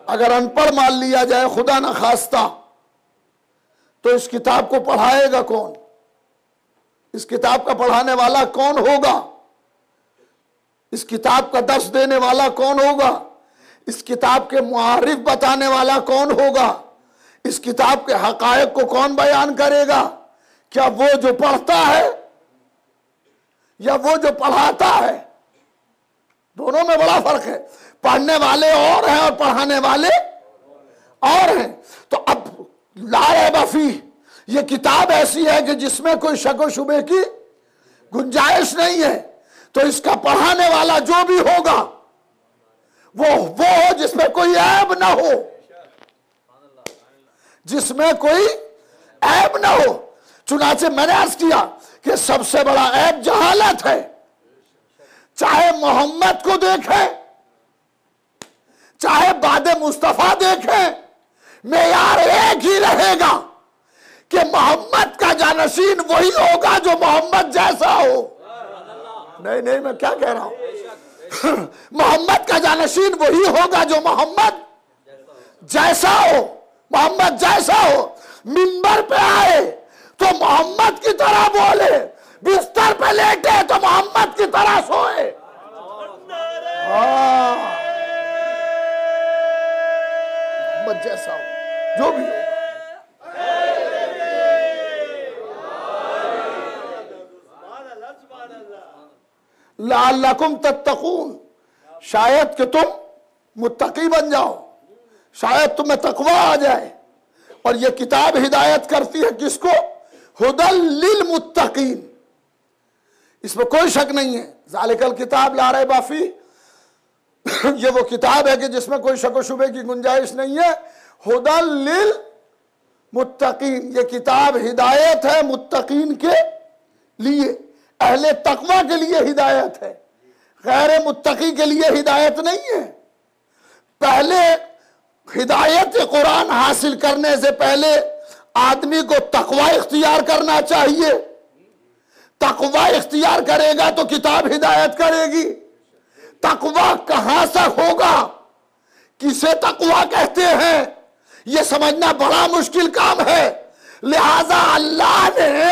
अगर अनपढ़ मान लिया जाए, खुदा न खास्ता, तो इस किताब को पढ़ाएगा कौन? इस किताब का पढ़ाने वाला कौन होगा? इस किताब का दर्स देने वाला कौन होगा? इस किताब के मुआरिफ बताने वाला कौन होगा? इस किताब के हकायक को कौन बयान करेगा? क्या वो जो पढ़ता है या वो जो पढ़ाता है? दोनों में बड़ा फर्क है। पढ़ने वाले और हैं और पढ़ाने वाले और हैं। तो अब ला रैब फीह, ये किताब ऐसी है कि जिसमें कोई शक व शुबे की गुंजाइश नहीं है। तो इसका पढ़ाने वाला जो भी होगा वो हो जिसमें कोई ऐब ना हो, जिसमें कोई ऐब ना हो। चुनाचे मैंने अर्ज किया कि सबसे बड़ा ऐब जहालत है। चाहे मोहम्मद को देखें, चाहे बादे मुस्तफा देखें, मेयार एक ही रहेगा कि मोहम्मद का जानशीन वही होगा जो मोहम्मद जैसा हो। नहीं, मैं क्या कह रहा हूं, मोहम्मद का जानशीन वही होगा जो मोहम्मद जैसा हो, मोहम्मद जैसा हो। मिंबर पे आए तो मोहम्मद की तरह बोले, बिस्तर पे लेटे तो मोहम्मद की तरह सोए। मोहम्मद जैसा हो जो भी हो। लअल्लकुम तत्तकून, शायद कि तुम मुत्तकी बन जाओ, शायद तुम्हें तकवा आ जाए। और यह किताब हिदायत करती है किसको? हुदल लिल मुत्तकीन, इसमें कोई शक नहीं है। ज़ालिकल किताब ला रहे बाफी, ये वो किताब है कि जिसमें कोई शक व शुबे की गुंजाइश नहीं है। हुदल लिल मुत्तकीन, ये किताब हिदायत है मुत्तकीन के लिए, अहले तकवा के लिए हिदायत है, गैर मुत्तकी के लिए हिदायत नहीं है। पहले हिदायत कुरान हासिल करने से पहले आदमी को तकवा इख्तियार करना चाहिए। तकवा इख्तियार करेगा तो किताब हिदायत करेगी। तकवा कहां से होगा, किसे तकवा कहते हैं, यह समझना बड़ा मुश्किल काम है। लिहाजा अल्लाह ने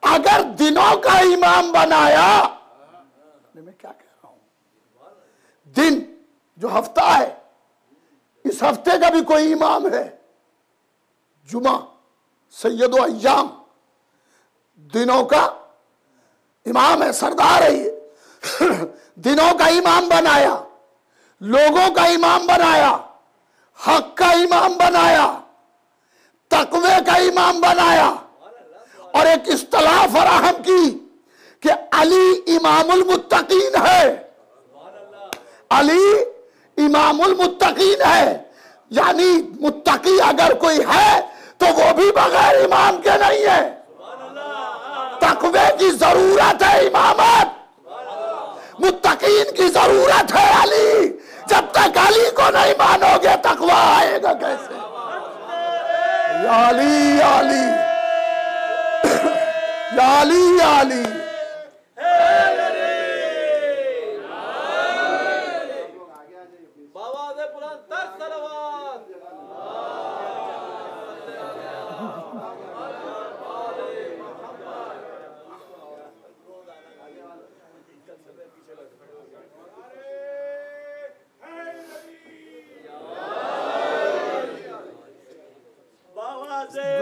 अगर दिनों का इमाम बनाया, मैं क्या कह रहा हूं, दिन जो हफ्ता है, इस हफ्ते का भी कोई इमाम है। जुमा सैयदो अय्याम, दिनों का इमाम है, सरदार है ये। दिनों का इमाम बनाया, लोगों का इमाम बनाया, हक का इमाम बनाया, तकवे का इमाम बनाया, और एक इस्तिलाह फराहम की कि अली इमामुल मुत्तकीन है। अली इमामुल मुत्तकीन है, यानी मुत्तकी अगर कोई है तो वो भी बगैर इमाम के नहीं है। तकवे की जरूरत है इमामत, मुत्तकीन की जरूरत है अली। जब तक अली को नहीं मानोगे तकवा आएगा कैसे? या अली या अली या अली या अली।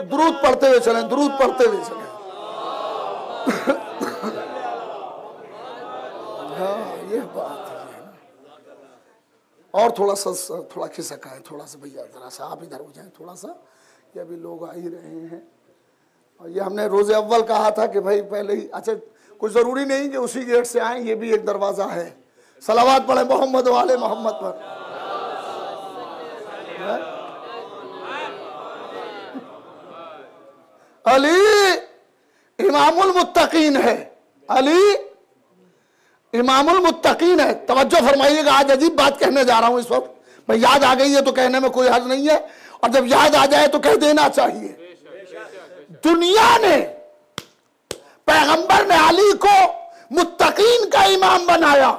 दुरूद पढ़ते हुए चलें, दुरूद पढ़ते हुए चलें। हाँ ये बात है। और थोड़ा खिसका है, थोड़ा सा भैया जरा सा आप इधर हो जाएं थोड़ा सा, ये अभी लोग आ ही रहे हैं। और ये हमने रोजे अव्वल कहा था कि भाई पहले ही, अच्छा कोई जरूरी नहीं कि उसी गेट से आए, ये भी एक दरवाजा है। सलावत पढ़े मोहम्मद वाले मोहम्मद पर। अली इमामुल मुत्तकीन है, अली इमामुल मुत्तकीन है। तवज्जो फरमाइएगा, आज अजीब बात कहने जा रहा हूं इस वक्त। भाई याद आ गई है तो कहने में कोई हर्ज नहीं है, और जब याद आ जाए तो कह देना चाहिए। दुनिया ने, पैगंबर ने अली को मुत्तकीन का इमाम बनाया।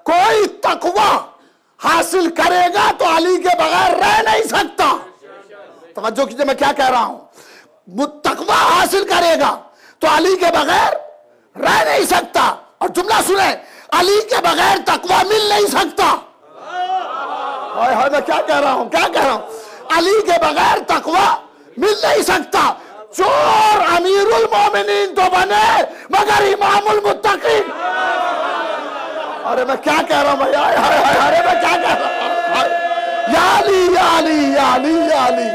कोई तकवा हासिल करेगा तो अली के बगैर रह नहीं सकता। तवज्जो कीजिए मैं क्या कह रहा हूं, तकवा हासिल करेगा तो अली के बगैर रह नहीं सकता। और जुमला सुने, अली के बगैर तकवा मिल नहीं सकता। हाय हाय मैं क्या कह रहा हूं, क्या कह रहा हूं, अली के बगैर तकवा मिल नहीं सकता। चोर अमीरुल मोमिनीन तो बने मगर इमामुल मुत्तकीन। अरे मैं क्या कह रहा हूं भाई, हाय हाय हाय, अरे मैं क्या कह रहा हूं, या अली या अली या अली या अली।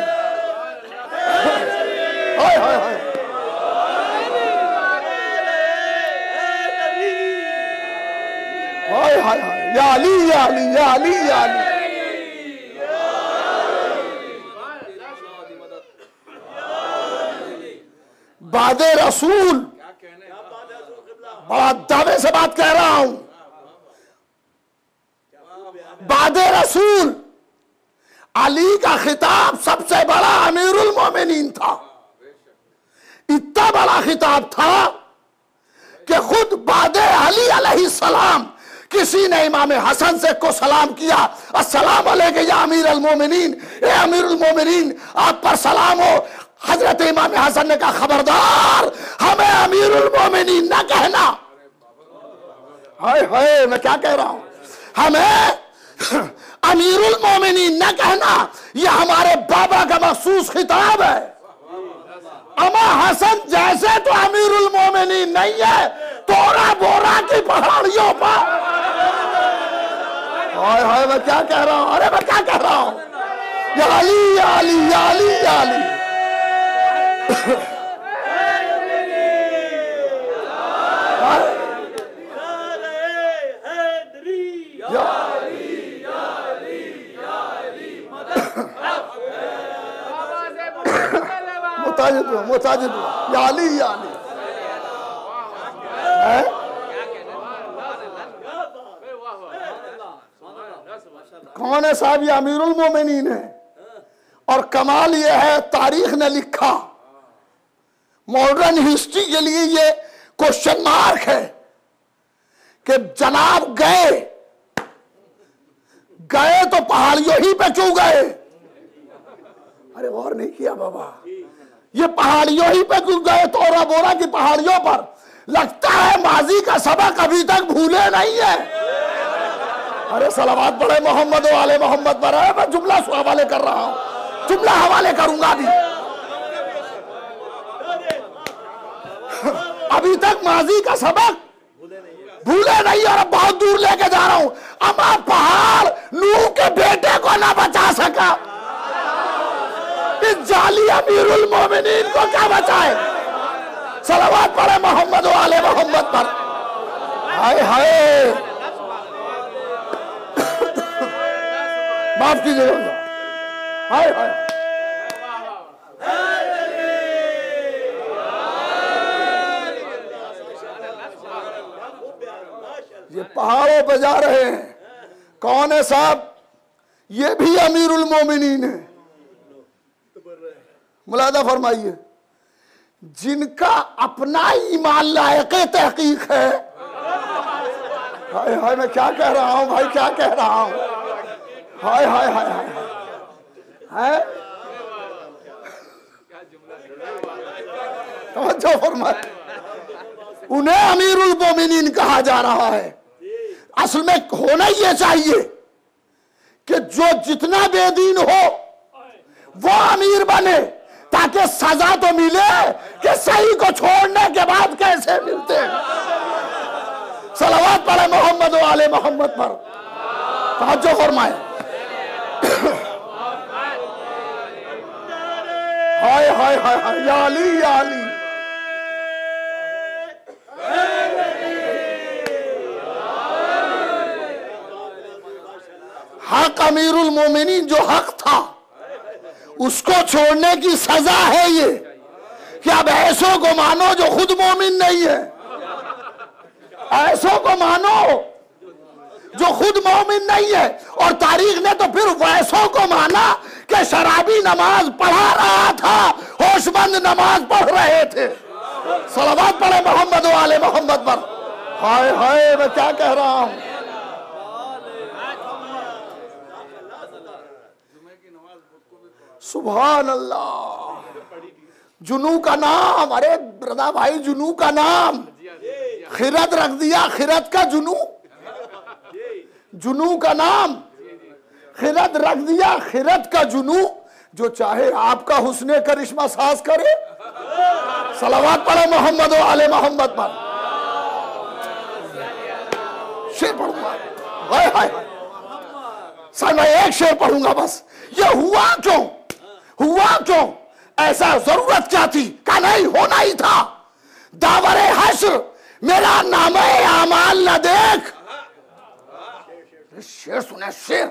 हाय हाय हाय, हाय हाय हाय, या अली या अली या अली या अली। बादे रसूल, बड़ा दावे से बात कह रहा हूं, बादे रसूल अली का खिताब सबसे बड़ा अमीरुल मोमिनीन था। इतना बड़ा खिताब था कि खुद बादे अली अलैहिस्सलाम किसी ने इमाम हसन से को सलाम किया, अस्सलाम अलैकुम या अमीरुल मोमिनीन, ए अमीरुल मोमिनीन आप पर सलाम हो। हजरत इमाम हसन ने कहा खबरदार, हमें अमीरुल मोमिनीन ना कहना। हाय हाय, मैं क्या कह रहा हूं, हमें अमीरुल मोमिनीन ना कहना, यह हमारे बाबा का मखसूस खिताब है। अमा हसन जैसे तो अमीरुल मोमिनीन नहीं है, तोरा बोरा की पहाड़ियों पर। हाय हाय, मैं क्या कह रहा हूं, अरे मैं क्या कह रहा हूं, या अली या अली या अली या अली। मुताजिद या अली या अली। कौन है साहब, ये अमीरुल मोमिनीन है। और कमाल ये है, तारीख ने लिखा, मॉडर्न हिस्ट्री के लिए ये क्वेश्चन मार्क है कि जनाब गए तो पहाड़ियों ही पे क्यों गए। अरे और नहीं किया बाबा, ये पहाड़ियों ही पे क्यों गए, तोरा बोरा की पहाड़ियों पर। लगता है माजी का सबक अभी तक भूले नहीं है। अरे सलावत पढ़े मोहम्मद वाले मोहम्मद पर। मैं जुमला हवाले कर रहा हूं, जुमला हवाले करूंगा अभी तक माजी का सबक भूले नहीं, और बहुत दूर लेके जा रहा हूं। अमा पहाड़ नूह के बेटे को ना बचा सका, इस जाली अमीरुल मोमिनीन को क्या बचाए। सलावत पढ़े मोहम्मद वाले मोहम्मद पर। हाय हाय, माफ कीजिएगा। हाय हाय, ये पहाड़ों पे जा रहे हैं, कौन है साहब, ये भी अमीरुल मोमिनीन है। मुलादा फरमाइए, जिनका अपना ईमान लायक तहकीक है। हाय हाय, मैं क्या कह रहा हूं भाई, क्या कह रहा हूं। हाय हाय हाय हाय, तवज्जो फरमाए, उन्हें अमीरुल मोमिनीन कहा जा रहा है। असल में होना ये चाहिए कि जो जितना बेदीन हो वो अमीर बने, ताकि सजा तो मिले कि सही को छोड़ने के बाद कैसे मिलते हैं। सलावत पढ़े मोहम्मद वाले मोहम्मद पर। तवज्जो फरमाए। हाय हाय हाय हाय, या अली या अली। हक अमीरुल मोमिनीन जो हक था उसको छोड़ने की सजा है ये कि अब ऐसों को मानो जो खुद मोमिन नहीं है, ऐसों को मानो जो खुद मोमिन नहीं है। और तारीख ने तो फिर वैसों को माना कि शराबी नमाज पढ़ा रहा था, होशमंद नमाज पढ़ रहे थे। सलावत पढ़े मोहम्मद वाले मोहम्मद पर। हाय हाय, मैं क्या कह रहा हूं। सुभान अल्लाह, जुनू का नाम, अरे ब्रदा भाई, जुनू का नाम खिरत रख दिया, खिरत का जुनू, जुनू का नाम खिरत रख दिया, खिरत का जुनू, जो चाहे आपका हुस्ने करिश्मा साज करे। सलावत पढ़े मोहम्मद वाले मोहम्मद पर। शेर पढ़ूंगा, हाय हाय सर, मैं एक शेर पढ़ूंगा बस। ये हुआ क्यों, हुआ क्यों, ऐसा जरूरत क्या थी, का नहीं होना ही था। दावरे हश्र मेरा नामे आमाल न देख, शेर सुने, शेर।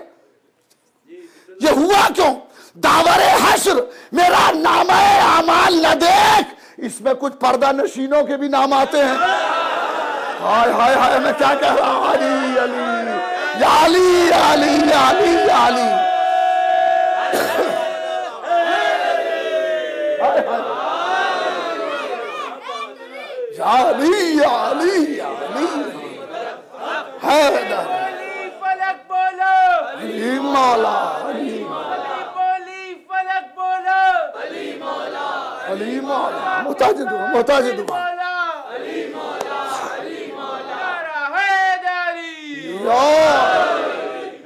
ये हुआ क्यों? दावरे हश्र मेरा नामा आमाल न देख, इसमें कुछ पर्दा नशीनों के भी नाम आते हैं। हाय हाय हाय, मैं क्या कह रहा हूं? अली अली या अली अली या अली या अली। या अली या अली या अली हैदर फलक बोलो, अली मौला, अली बोली फलक बोलो, अली मौला, मोहताज दुआ, मोहताज दुआ। या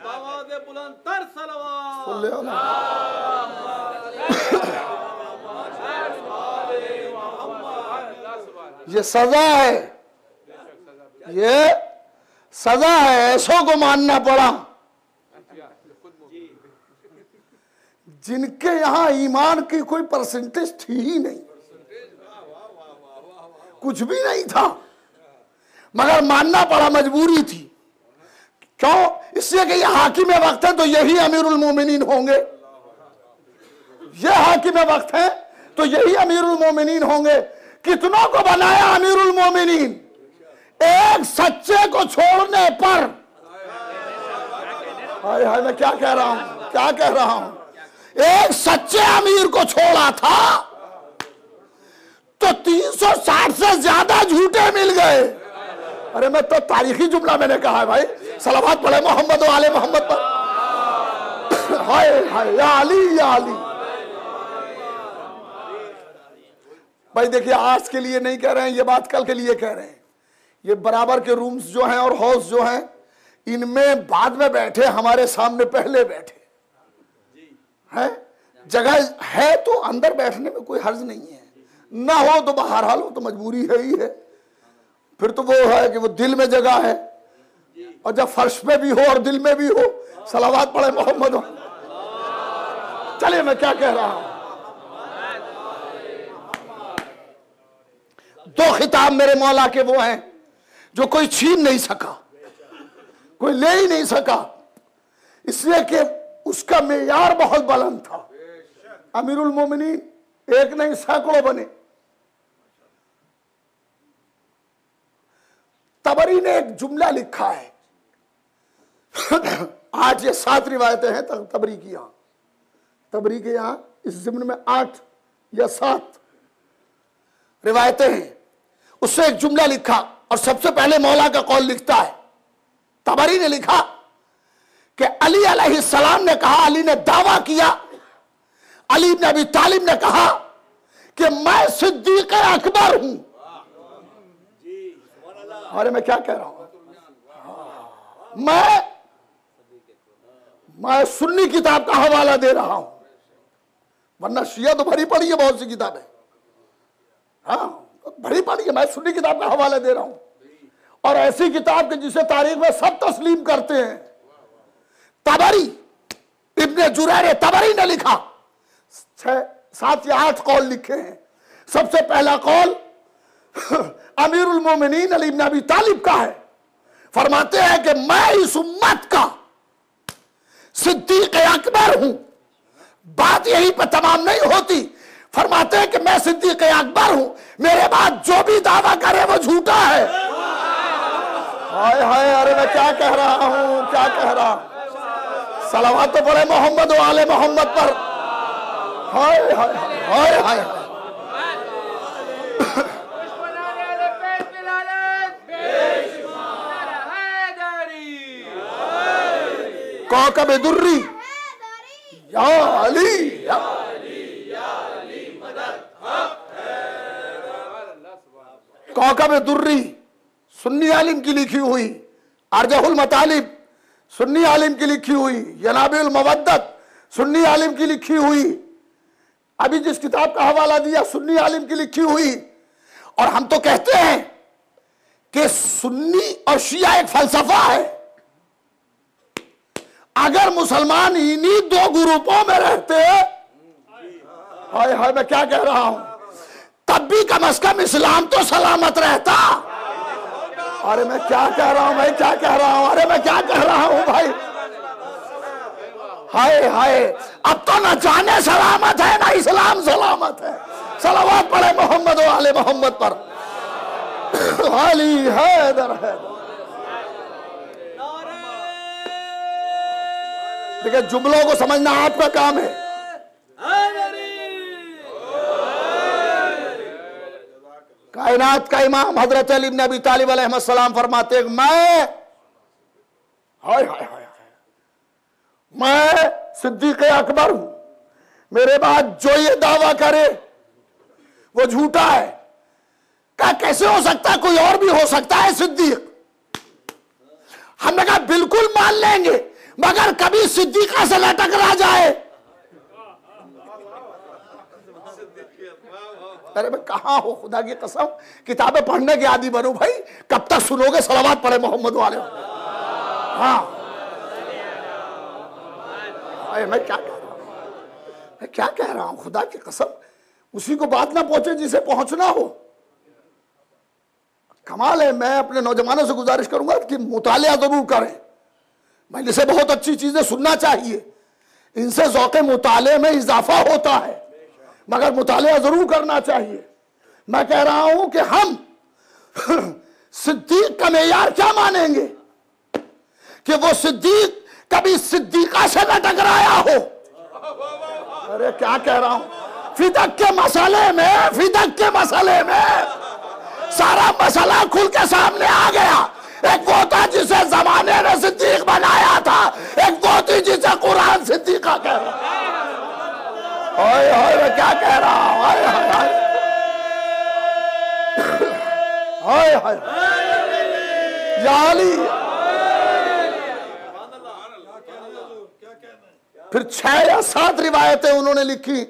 आवाज़ बुलंदतर सलवात। सल्ले अला। ये सजा है, ये सजा है, ऐसों को मानना पड़ा जिनके यहां ईमान की कोई परसेंटेज थी ही नहीं, कुछ भी नहीं था, मगर मानना पड़ा, मजबूरी थी। क्यों? इसलिए कि ये हाकिम वक्त है तो यही अमीरुल मोमिनीन होंगे, ये हाकिम वक्त है तो यही अमीरुल मोमिनीन होंगे। कितनों को बनाया अमीरुल मोमिनीन? एक सच्चे को छोड़ने पर। हाय हाय, मैं क्या कह रहा हूं, क्या कह रहा हूं? एक सच्चे अमीर को छोड़ा था तो 360 से ज्यादा झूठे मिल गए। अरे मैं तो तारीखी जुमला मैंने कहा है भाई, सलावत पढ़े मोहम्मद व आले मोहम्मद पर। हाय हाय या अली या अली। भाई देखिए, आज के लिए नहीं कह रहे हैं ये बात, कल के लिए कह रहे हैं। ये बराबर के रूम्स जो हैं और हाउस जो हैं, इनमें बाद में बैठे, हमारे सामने पहले बैठे हैं। जगह है तो अंदर बैठने में कोई हर्ज नहीं है, ना हो तो बाहर हाल हो तो मजबूरी है ही है। फिर तो वो है कि वो दिल में जगह है, और जब फर्श पे भी हो और दिल में भी हो, सलावत पढ़े मोहम्मद हो। चलिए, मैं क्या कह रहा हूं? दो खिताब मेरे मौला के वो हैं जो कोई छीन नहीं सका, कोई ले ही नहीं सका, इसलिए कि उसका मेयार बहुत बुलंद था। अमीरुल मोमिनीन एक नहीं सैकड़ों बने। तबरी ने एक जुमला लिखा है, आज ये 7 रिवायतें हैं तबरी की, यहां तबरी के यहां इस ज़िम्न में 8 या 7 रिवायतें हैं। उससे एक जुमला लिखा, और सबसे पहले मौला का कौल लिखता है। तबरी ने लिखा कि अली अलैहिस्सलाम ने कहा, अली ने दावा किया, अली इब्न अबी तालिब ने कहा कि मैं सिद्दीक़ अकबर हूं। अरे मैं क्या कह रहा हूं? मैं सुन्नी किताब का हवाला दे रहा हूं, वरना शिया तो भरी पड़ी है बहुत सी किताबें। हाँ, भरी पड़ी है, मैं सुन्नी किताब का हवाला दे रहा हूं, और ऐसी किताब के जिसे तारीख में सब तस्लीम करते हैं। तबरी, इब्ने जुरैर तबरी ने लिखा, 6, 7 या 8 कौल लिखे हैं। सबसे पहला कौल अमीरुल मोमिनीन अली इब्न अबी तालिब का है। फरमाते हैं कि मैं इस उम्मत का सिद्दीक़ अकबर हूं। बात यहीं पर तमाम नहीं होती। फरमाते हैं कि मैं सिद्दीक़ अकबर हूं, मेरे बाद जो भी दावा करे वो झूठा है। हाय हाय, अरे मैं क्या कह रहा हूं, क्या कह रहा हूं? सलावत तो पढ़े मोहम्मद व आले मोहम्मद पर। हाय हाय हाय हाय। कौकब दुर्री या अली या कौकब दुर्री सुन्नी आलिम की लिखी हुई, अर्जहुल मतालिब सुन्नी आलिम की लिखी हुई, यनाबिल मवद्दत सुन्नी आलिम की लिखी हुई, अभी जिस किताब का हवाला दिया सुन्नी आलिम की लिखी हुई। और हम तो कहते हैं कि सुन्नी और शिया एक फलसफा है। अगर मुसलमान इन्हीं 2 ग्रुपों में रहते, हाय हाय मैं क्या कह रहा हूं, तब भी कम से कम इस्लाम तो सलामत रहता। अरे मैं क्या कह रहा हूं भाई, क्या कह रहा हूं, अरे मैं क्या कह रहा हूं भाई। हाय हाय, अब तो न जाने सलामत है ना इस्लाम सलामत है। सलावत पढ़े मोहम्मद वाले मोहम्मद पर। अली हैदर है। देखिए जुमलों को समझना आपका काम है। कायनात का इमाम हजरत अली इब्न अबी तालिब अलैहिस्सलाम फरमाते हैं मैं हाय हाय हाय मैं सिद्दीक़ अकबर हूं, मेरे बाद जो ये दावा करे वो झूठा है। क्या कैसे हो सकता है, कोई और भी हो सकता है सिद्दीक। हमने कहा बिल्कुल मान लेंगे, मगर कभी सिद्दीक़ा से न टकरा जाए। अरे मैं कहां हो, खुदा की कसम किताबें पढ़ने के आदी बनूं भाई, कब तक सुनोगे सलावत पढ़े मोहम्मद वाले। हाँ मैं क्या कह रहा हूं, मैं क्या कह रहा हूं, खुदा की कसम उसी को बात ना पहुंचे जिसे पहुंचना हो। कमाल है। मैं अपने नौजवानों से गुजारिश करूंगा कि मुतालिया जरूर करें। भाई इसे बहुत अच्छी चीजें सुनना चाहिए, इनसे ज़ौक़े मुताले में इजाफा होता है, मगर मुतालिया जरूर करना चाहिए। मैं कह रहा हूं कि हम सिद्दीक का मेयार क्या मानेंगे कि वो सिद्दीक कभी सिद्दीक़ा से न टकराया हो। अरे क्या कह रहा हूं, फिदक के मसले में, फिदक के मसले में सारा मसला खुल के सामने आ गया। एक वो था जिसे जमाने ने सिद्दीक बनाया था, एक वो थी जिसे कुरान सिद्दीक़ा कह रहा। हाय हाय मैं क्या कह रहा हूं, हाय हाय हाय हाय हाय या अली। फिर 6 या 7 रिवायतें उन्होंने लिखी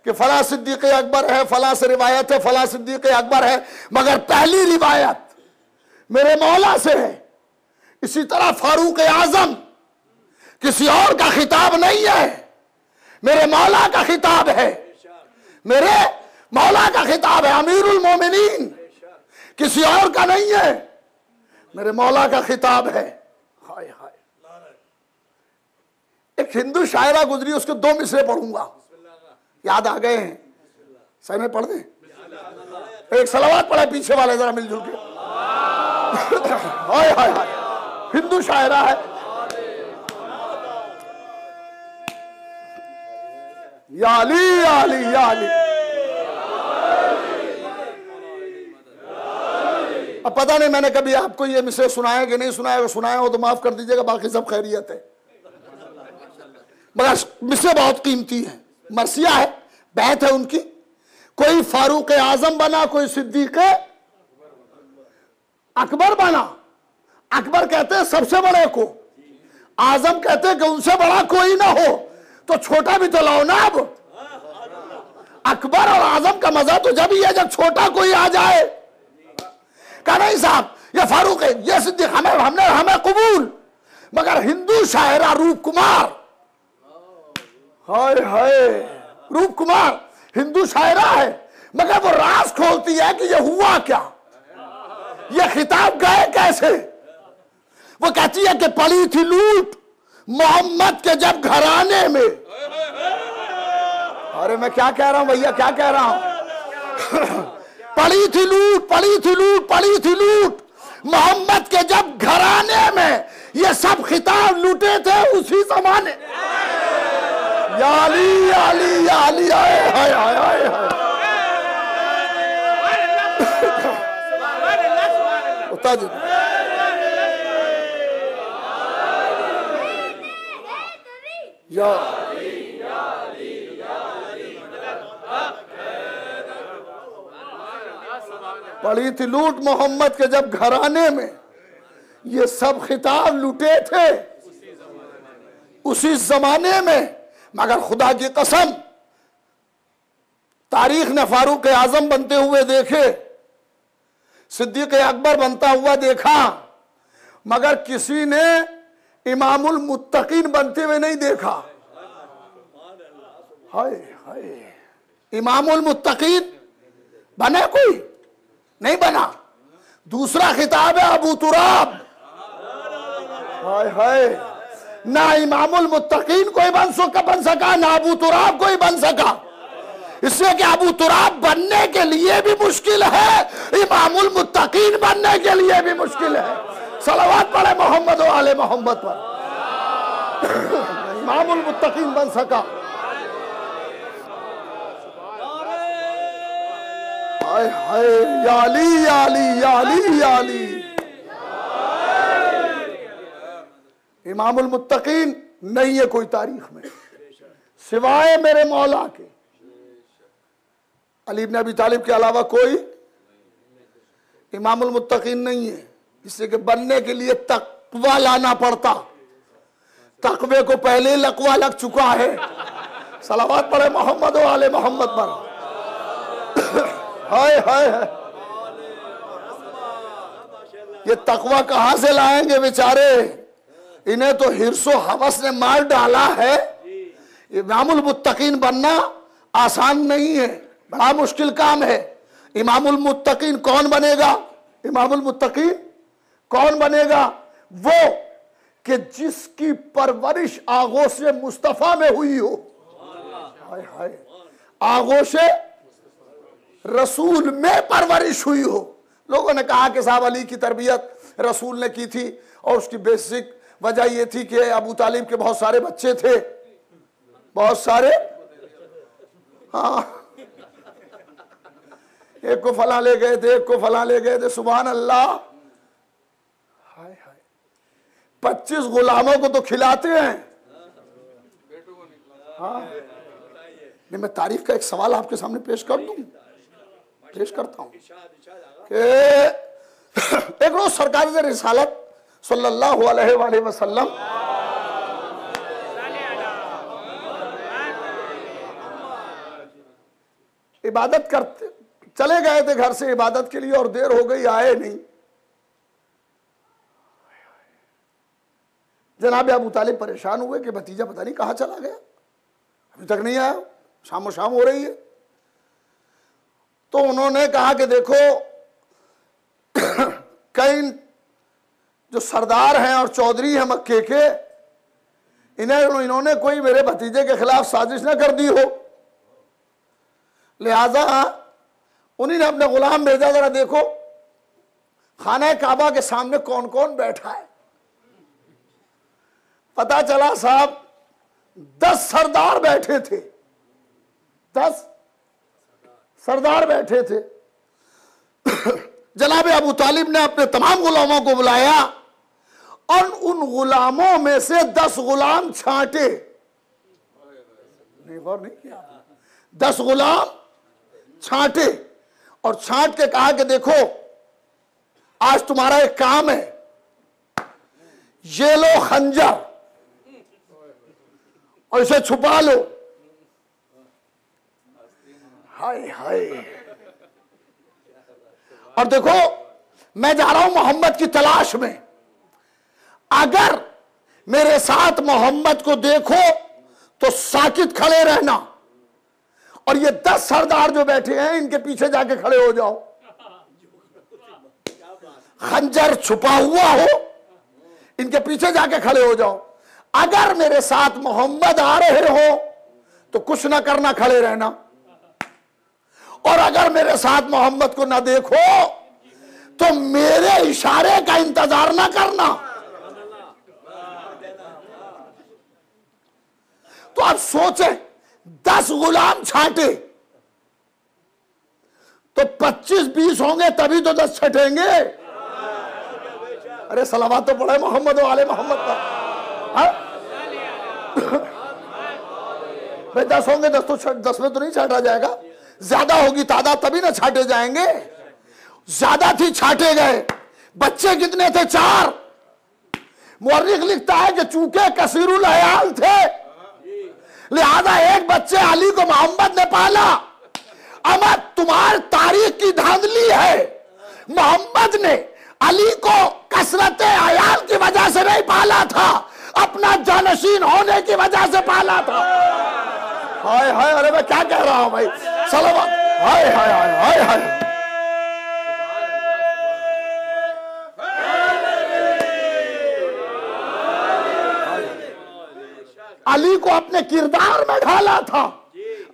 कि फला सिद्दीक़ अकबर है, फला से रिवायत है, फला सिद्दीक़ अकबर है, मगर पहली रिवायत मेरे मौला से है। इसी तरह फारूक आजम किसी और का खिताब नहीं है, मेरे मौला का खिताब है, मेरे मौला का खिताब है। अमीरुल मोमिनीन किसी और का नहीं है, मेरे मौला का खिताब है। हाय हाय। एक हिंदू शायरा गुजरी, उसके 2 मिसरे पढ़ूंगा, याद आ गए हैं, सही में पढ़ दे। एक सलावत पढ़े पीछे वाले जरा मिलजुल के। हाय हाय हाय, हिंदू शायरा है। या अली या अली या अली। अब पता नहीं मैंने कभी आपको ये मिसरे सुनाया कि नहीं सुनाया, सुनाया हो तो माफ कर दीजिएगा, बाकी सब खैरियत है। मगर मिसरे बहुत कीमती है, मरसिया है, बैत है उनकी। कोई फारूक आजम बना, कोई सिद्दीक़ अकबर बना। अकबर कहते हैं सबसे बड़े को, आजम कहते हैं कि उनसे बड़ा कोई ना हो, तो छोटा भी तो लाओ ना। अब अकबर और आजम का मजा तो जब ही है जब छोटा कोई आ जाए। कहा नहीं साहब ये फारूक है, ये सिद्दीक़, हमें कबूल। मगर हिंदू शायरा रूप कुमार, हाय हाय, रूप कुमार हिंदू शायरा है, मगर वो राज खोलती है कि ये हुआ क्या, ये खिताब गए कैसे। वो कहती है कि पड़ी थी लूट मोहम्मद के जब घराने में। अरे मैं क्या कह रहा हूं भैया, क्या कह रहा हूं। पड़ी थी लूट, पड़ी थी लूट, पड़ी थी लूट मोहम्मद के जब घराने में। ये सब खिताब लूटे थे उसी जमाने। या अली या अली या अली। हाय हाय हाय हाय। उतार या पड़ी थी लूट मोहम्मद के जब घराने में। ये सब खिताब लूटे थे उसी जमाने में। मगर खुदा की कसम तारीख ने फारूक आजम बनते हुए देखे, सिद्दीक़ अकबर बनता हुआ देखा, मगर किसी ने इमामुल मुत्तकीन बनते हुए नहीं देखा। हाय हाय। इमामुल मुत्तकीन बने कोई नहीं बना। दूसरा खिताब है अबू तुराब। हाय हाय, ना इमामुल मुत्तकीन कोई बन सका, ना अबू तुराब कोई बन सका। इसलिए कि अबू तुराब बनने के लिए भी मुश्किल है, इमामुल मुत्तकीन बनने के लिए भी मुश्किल है। सलावत पढ़े मोहम्मद व आले मोहम्मद पर। इमामुल मुत्तकीन बन सका। हाय हाय, या अली या अली या अली या अली। इमामुल मुत्तकीन नहीं है कोई तारीख में सिवाय मेरे मौला के। अली इब्न अबी तालिब के अलावा कोई इमामुल मुत्तकीन नहीं है। इससे कि बनने के लिए तकवा लाना पड़ता, तकवे को पहले लकवा लग चुका है। सलावत पढ़े मोहम्मद व आले मोहम्मद पर। हाय हाय हाय, ये तकवा कहां से लाएंगे बेचारे, इन्हें तो हिर्सो हवस ने मार डाला है। इमामुल मुत्तकीन बनना आसान नहीं है, बड़ा मुश्किल काम है। इमामुल मुत्तकीन कौन बनेगा? इमामुल मुत्तकीन कौन बनेगा? वो कि जिसकी परवरिश आगोश मुस्तफा में हुई हो। हाय हाय, आगोश रसूल में परवरिश हुई हो। लोगों ने कहा कि साहब अली की तरबियत रसूल ने की थी, और उसकी बेसिक वजह यह थी कि अबू तालिब के बहुत सारे बच्चे थे, बहुत सारे। हाँ, एक को फला ले गए थे, एक को फला ले गए थे। सुभान अल्लाह। हाय हाय, 25 गुलामों को तो खिलाते हैं। हाँ, नहीं, मैं तारीफ का एक सवाल आपके सामने पेश कर दूं, पेश करता हूं कि एक रोज सरकार रिसालत सल्लल्लाहु अलैहि वसल्लम इबादत करते चले गए थे घर से इबादत के लिए, और देर हो गई, आए नहीं। जनाब अबू तालिब परेशान हुए कि भतीजा पता नहीं कहां चला गया, अभी तक नहीं आया, शाम शाम हो रही है। तो उन्होंने कहा कि देखो कई जो सरदार हैं और चौधरी हैं मक्के के, इन्होंने कोई मेरे भतीजे के खिलाफ साजिश न कर दी हो, लिहाजा उन्हीं ने अपने गुलाम भेजा, जरा देखो खाना काबा के सामने कौन कौन बैठा है। पता चला साहब 10 सरदार बैठे थे, 10 सरदार बैठे थे। जनाब अबू तालिब ने अपने तमाम गुलामों को बुलाया और उन गुलामों में से 10 गुलाम छांटे। गौर नहीं किया, 10 गुलाम छांटे और छांट के कहा कि देखो आज तुम्हारा एक काम है, ये लो खंजर और इसे छुपा लो। हाय हाय, और देखो मैं जा रहा हूं मोहम्मद की तलाश में, अगर मेरे साथ मोहम्मद को देखो तो साकित खड़े रहना, और ये 10 सरदार जो बैठे हैं इनके पीछे जाके खड़े हो जाओ, खंजर छुपा हुआ हो, इनके पीछे जाके खड़े हो जाओ। अगर मेरे साथ मोहम्मद आ रहे हो तो कुछ ना करना, खड़े रहना, और अगर मेरे साथ मोहम्मद को ना देखो तो मेरे इशारे का इंतजार ना करना। तो आप सोचे 10 गुलाम छांटे तो 25-20 होंगे, तभी तो 10 छटेंगे। अरे सलावत तो पढ़े मोहम्मद वाले मोहम्मद का। भाई 10 होंगे, 10 में तो नहीं छाटा जाएगा, ज्यादा होगी तादाद तभी ना छाटे जाएंगे। ज्यादा थी, छाटे गए। बच्चे कितने थे? 4। मुअर्रिख लिखता है कि चूंकि कसीरुल अयाल थे, लिहाजा एक बच्चे अली को मोहम्मद ने पाला। अमर तुम्हारी तारीख की धांधली है, मोहम्मद ने अली को कसरत अयाल की वजह से नहीं पाला था, अपना जानशीन होने की वजह से पाला था। हाय हाय, अरे मैं क्या कह रहा हूं भाई, सलावत। हाय हाय हाय हाय हाय, अली को अपने किरदार में ढाला था,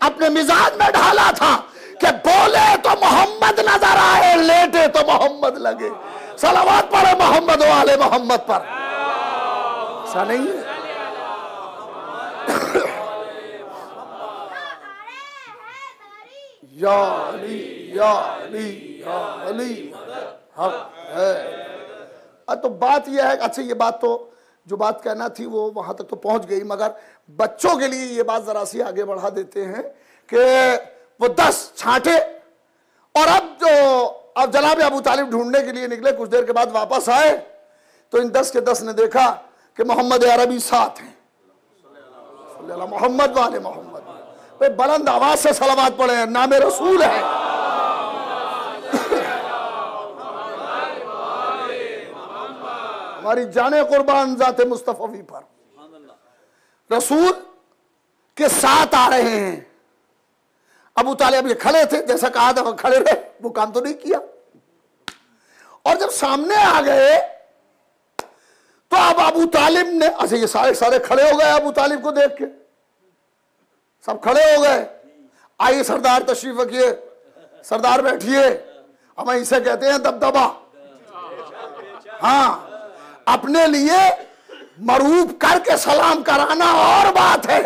अपने मिजाज में ढाला था कि बोले तो मोहम्मद नजर आए, लेटे तो मोहम्मद लगे। सलावत पढ़े मोहम्मद वाले मोहम्मद पर। ऐसा नहीं है? या अली या अली या अली हक है। तो बात यह है, अच्छा ये बात तो जो बात कहना थी वो वहां तक तो पहुंच गई, मगर बच्चों के लिए ये बात जरा सी आगे बढ़ा देते हैं कि वो 10 छांटे और अब जनाब अबू तालिब ढूंढने के लिए निकले। कुछ देर के बाद वापस आए तो इन 10 के 10 ने देखा कि मोहम्मद अरबी साथ हैं। मोहम्मद वाले मोहम्मद भाई बुलंद आवाज से सलावत पढ़े, नाम रसूल है। हमारी जाने कुर्बान जाते मुस्तफी पर। रसूल के साथ आ रहे हैं। अबू तालिब ये खड़े थे, जैसा कहा था खड़े रहे, वो काम तो नहीं किया। और जब सामने आ गए तो अब अबू तालिब ने, अच्छा ये सारे खड़े हो गए अबू तालिब को देख के, सब खड़े हो गए। आइए सरदार तशरीफ रखिए, सरदार बैठिए, हम इसे कहते हैं दबदबा। हाँ, अपने लिए मरूफ करके सलाम कराना और बात है।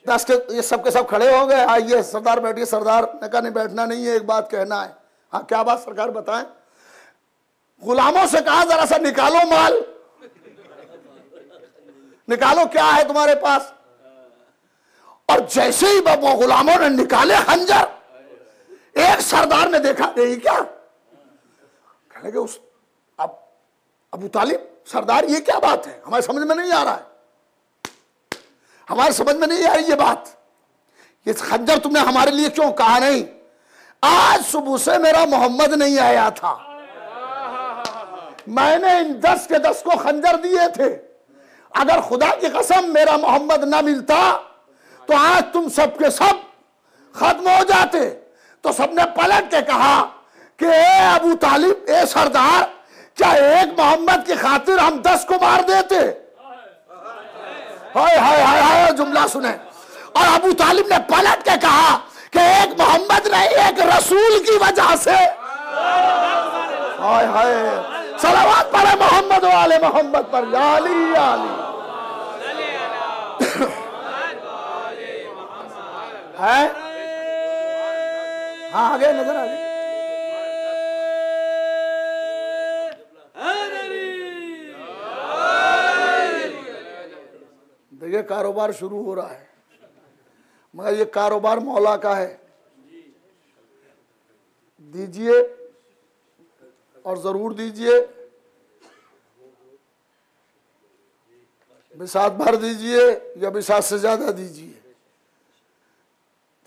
10 के ये सब के सब खड़े हो गए। आइए सरदार बैठिए। सरदार ने कहा नहीं बैठना नहीं है, एक बात कहना है। हाँ क्या बात सरकार बताएं। गुलामों से कहा जरा सा निकालो माल, निकालो क्या है तुम्हारे पास। और जैसे ही वो गुलामों ने निकाले खंजर, एक सरदार ने देखा नहीं क्या, कहने के उस अब अबू तालिब सरदार ये क्या बात है, हमारे समझ में नहीं आ रहा है, हमारे समझ में नहीं आ रही ये बात, ये खंजर तुमने हमारे लिए क्यों कहा नहीं। आज सुबह से मेरा मोहम्मद नहीं आया था, मैंने इन 10 के 10 को खंजर दिए थे। अगर खुदा की कसम मेरा मोहम्मद ना मिलता तो आज तुम सबके सब खत्म हो जाते। तो सबने पलट के कहा कि ए अबू तालिब, ए सरदार, क्या एक मोहम्मद की खातिर हम 10 को मार देते। हाय हाय हाय हाय जुमला सुने। और अबू तालिब ने पलट के कहा कि एक मोहम्मद नहीं, एक रसूल की वजह से। हाय हाय, सलावत पढ़े मोहम्मद वाले मोहम्मद पर। या अली या अली है। हाँ आगे नजर आ गई। देखिए कारोबार शुरू हो रहा है, मगर ये कारोबार मौला का है। दीजिए और जरूर दीजिए, बिसात भर दीजिए या बिसात से ज्यादा दीजिए,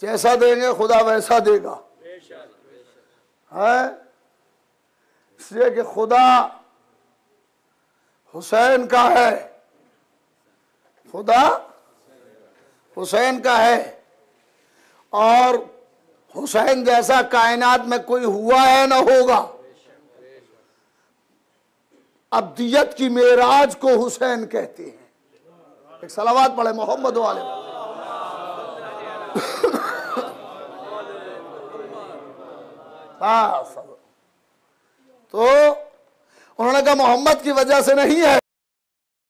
जैसा देंगे खुदा वैसा देगा। है इसलिए कि खुदा हुसैन का है, खुदा हुसैन का है, और हुसैन जैसा कायनात में कोई हुआ है ना होगा। अब्दियत की मेराज को हुसैन कहते हैं। एक सलावत पढ़े मोहम्मद वाले। तो उन्होंने कहा मोहम्मद की वजह से नहीं है,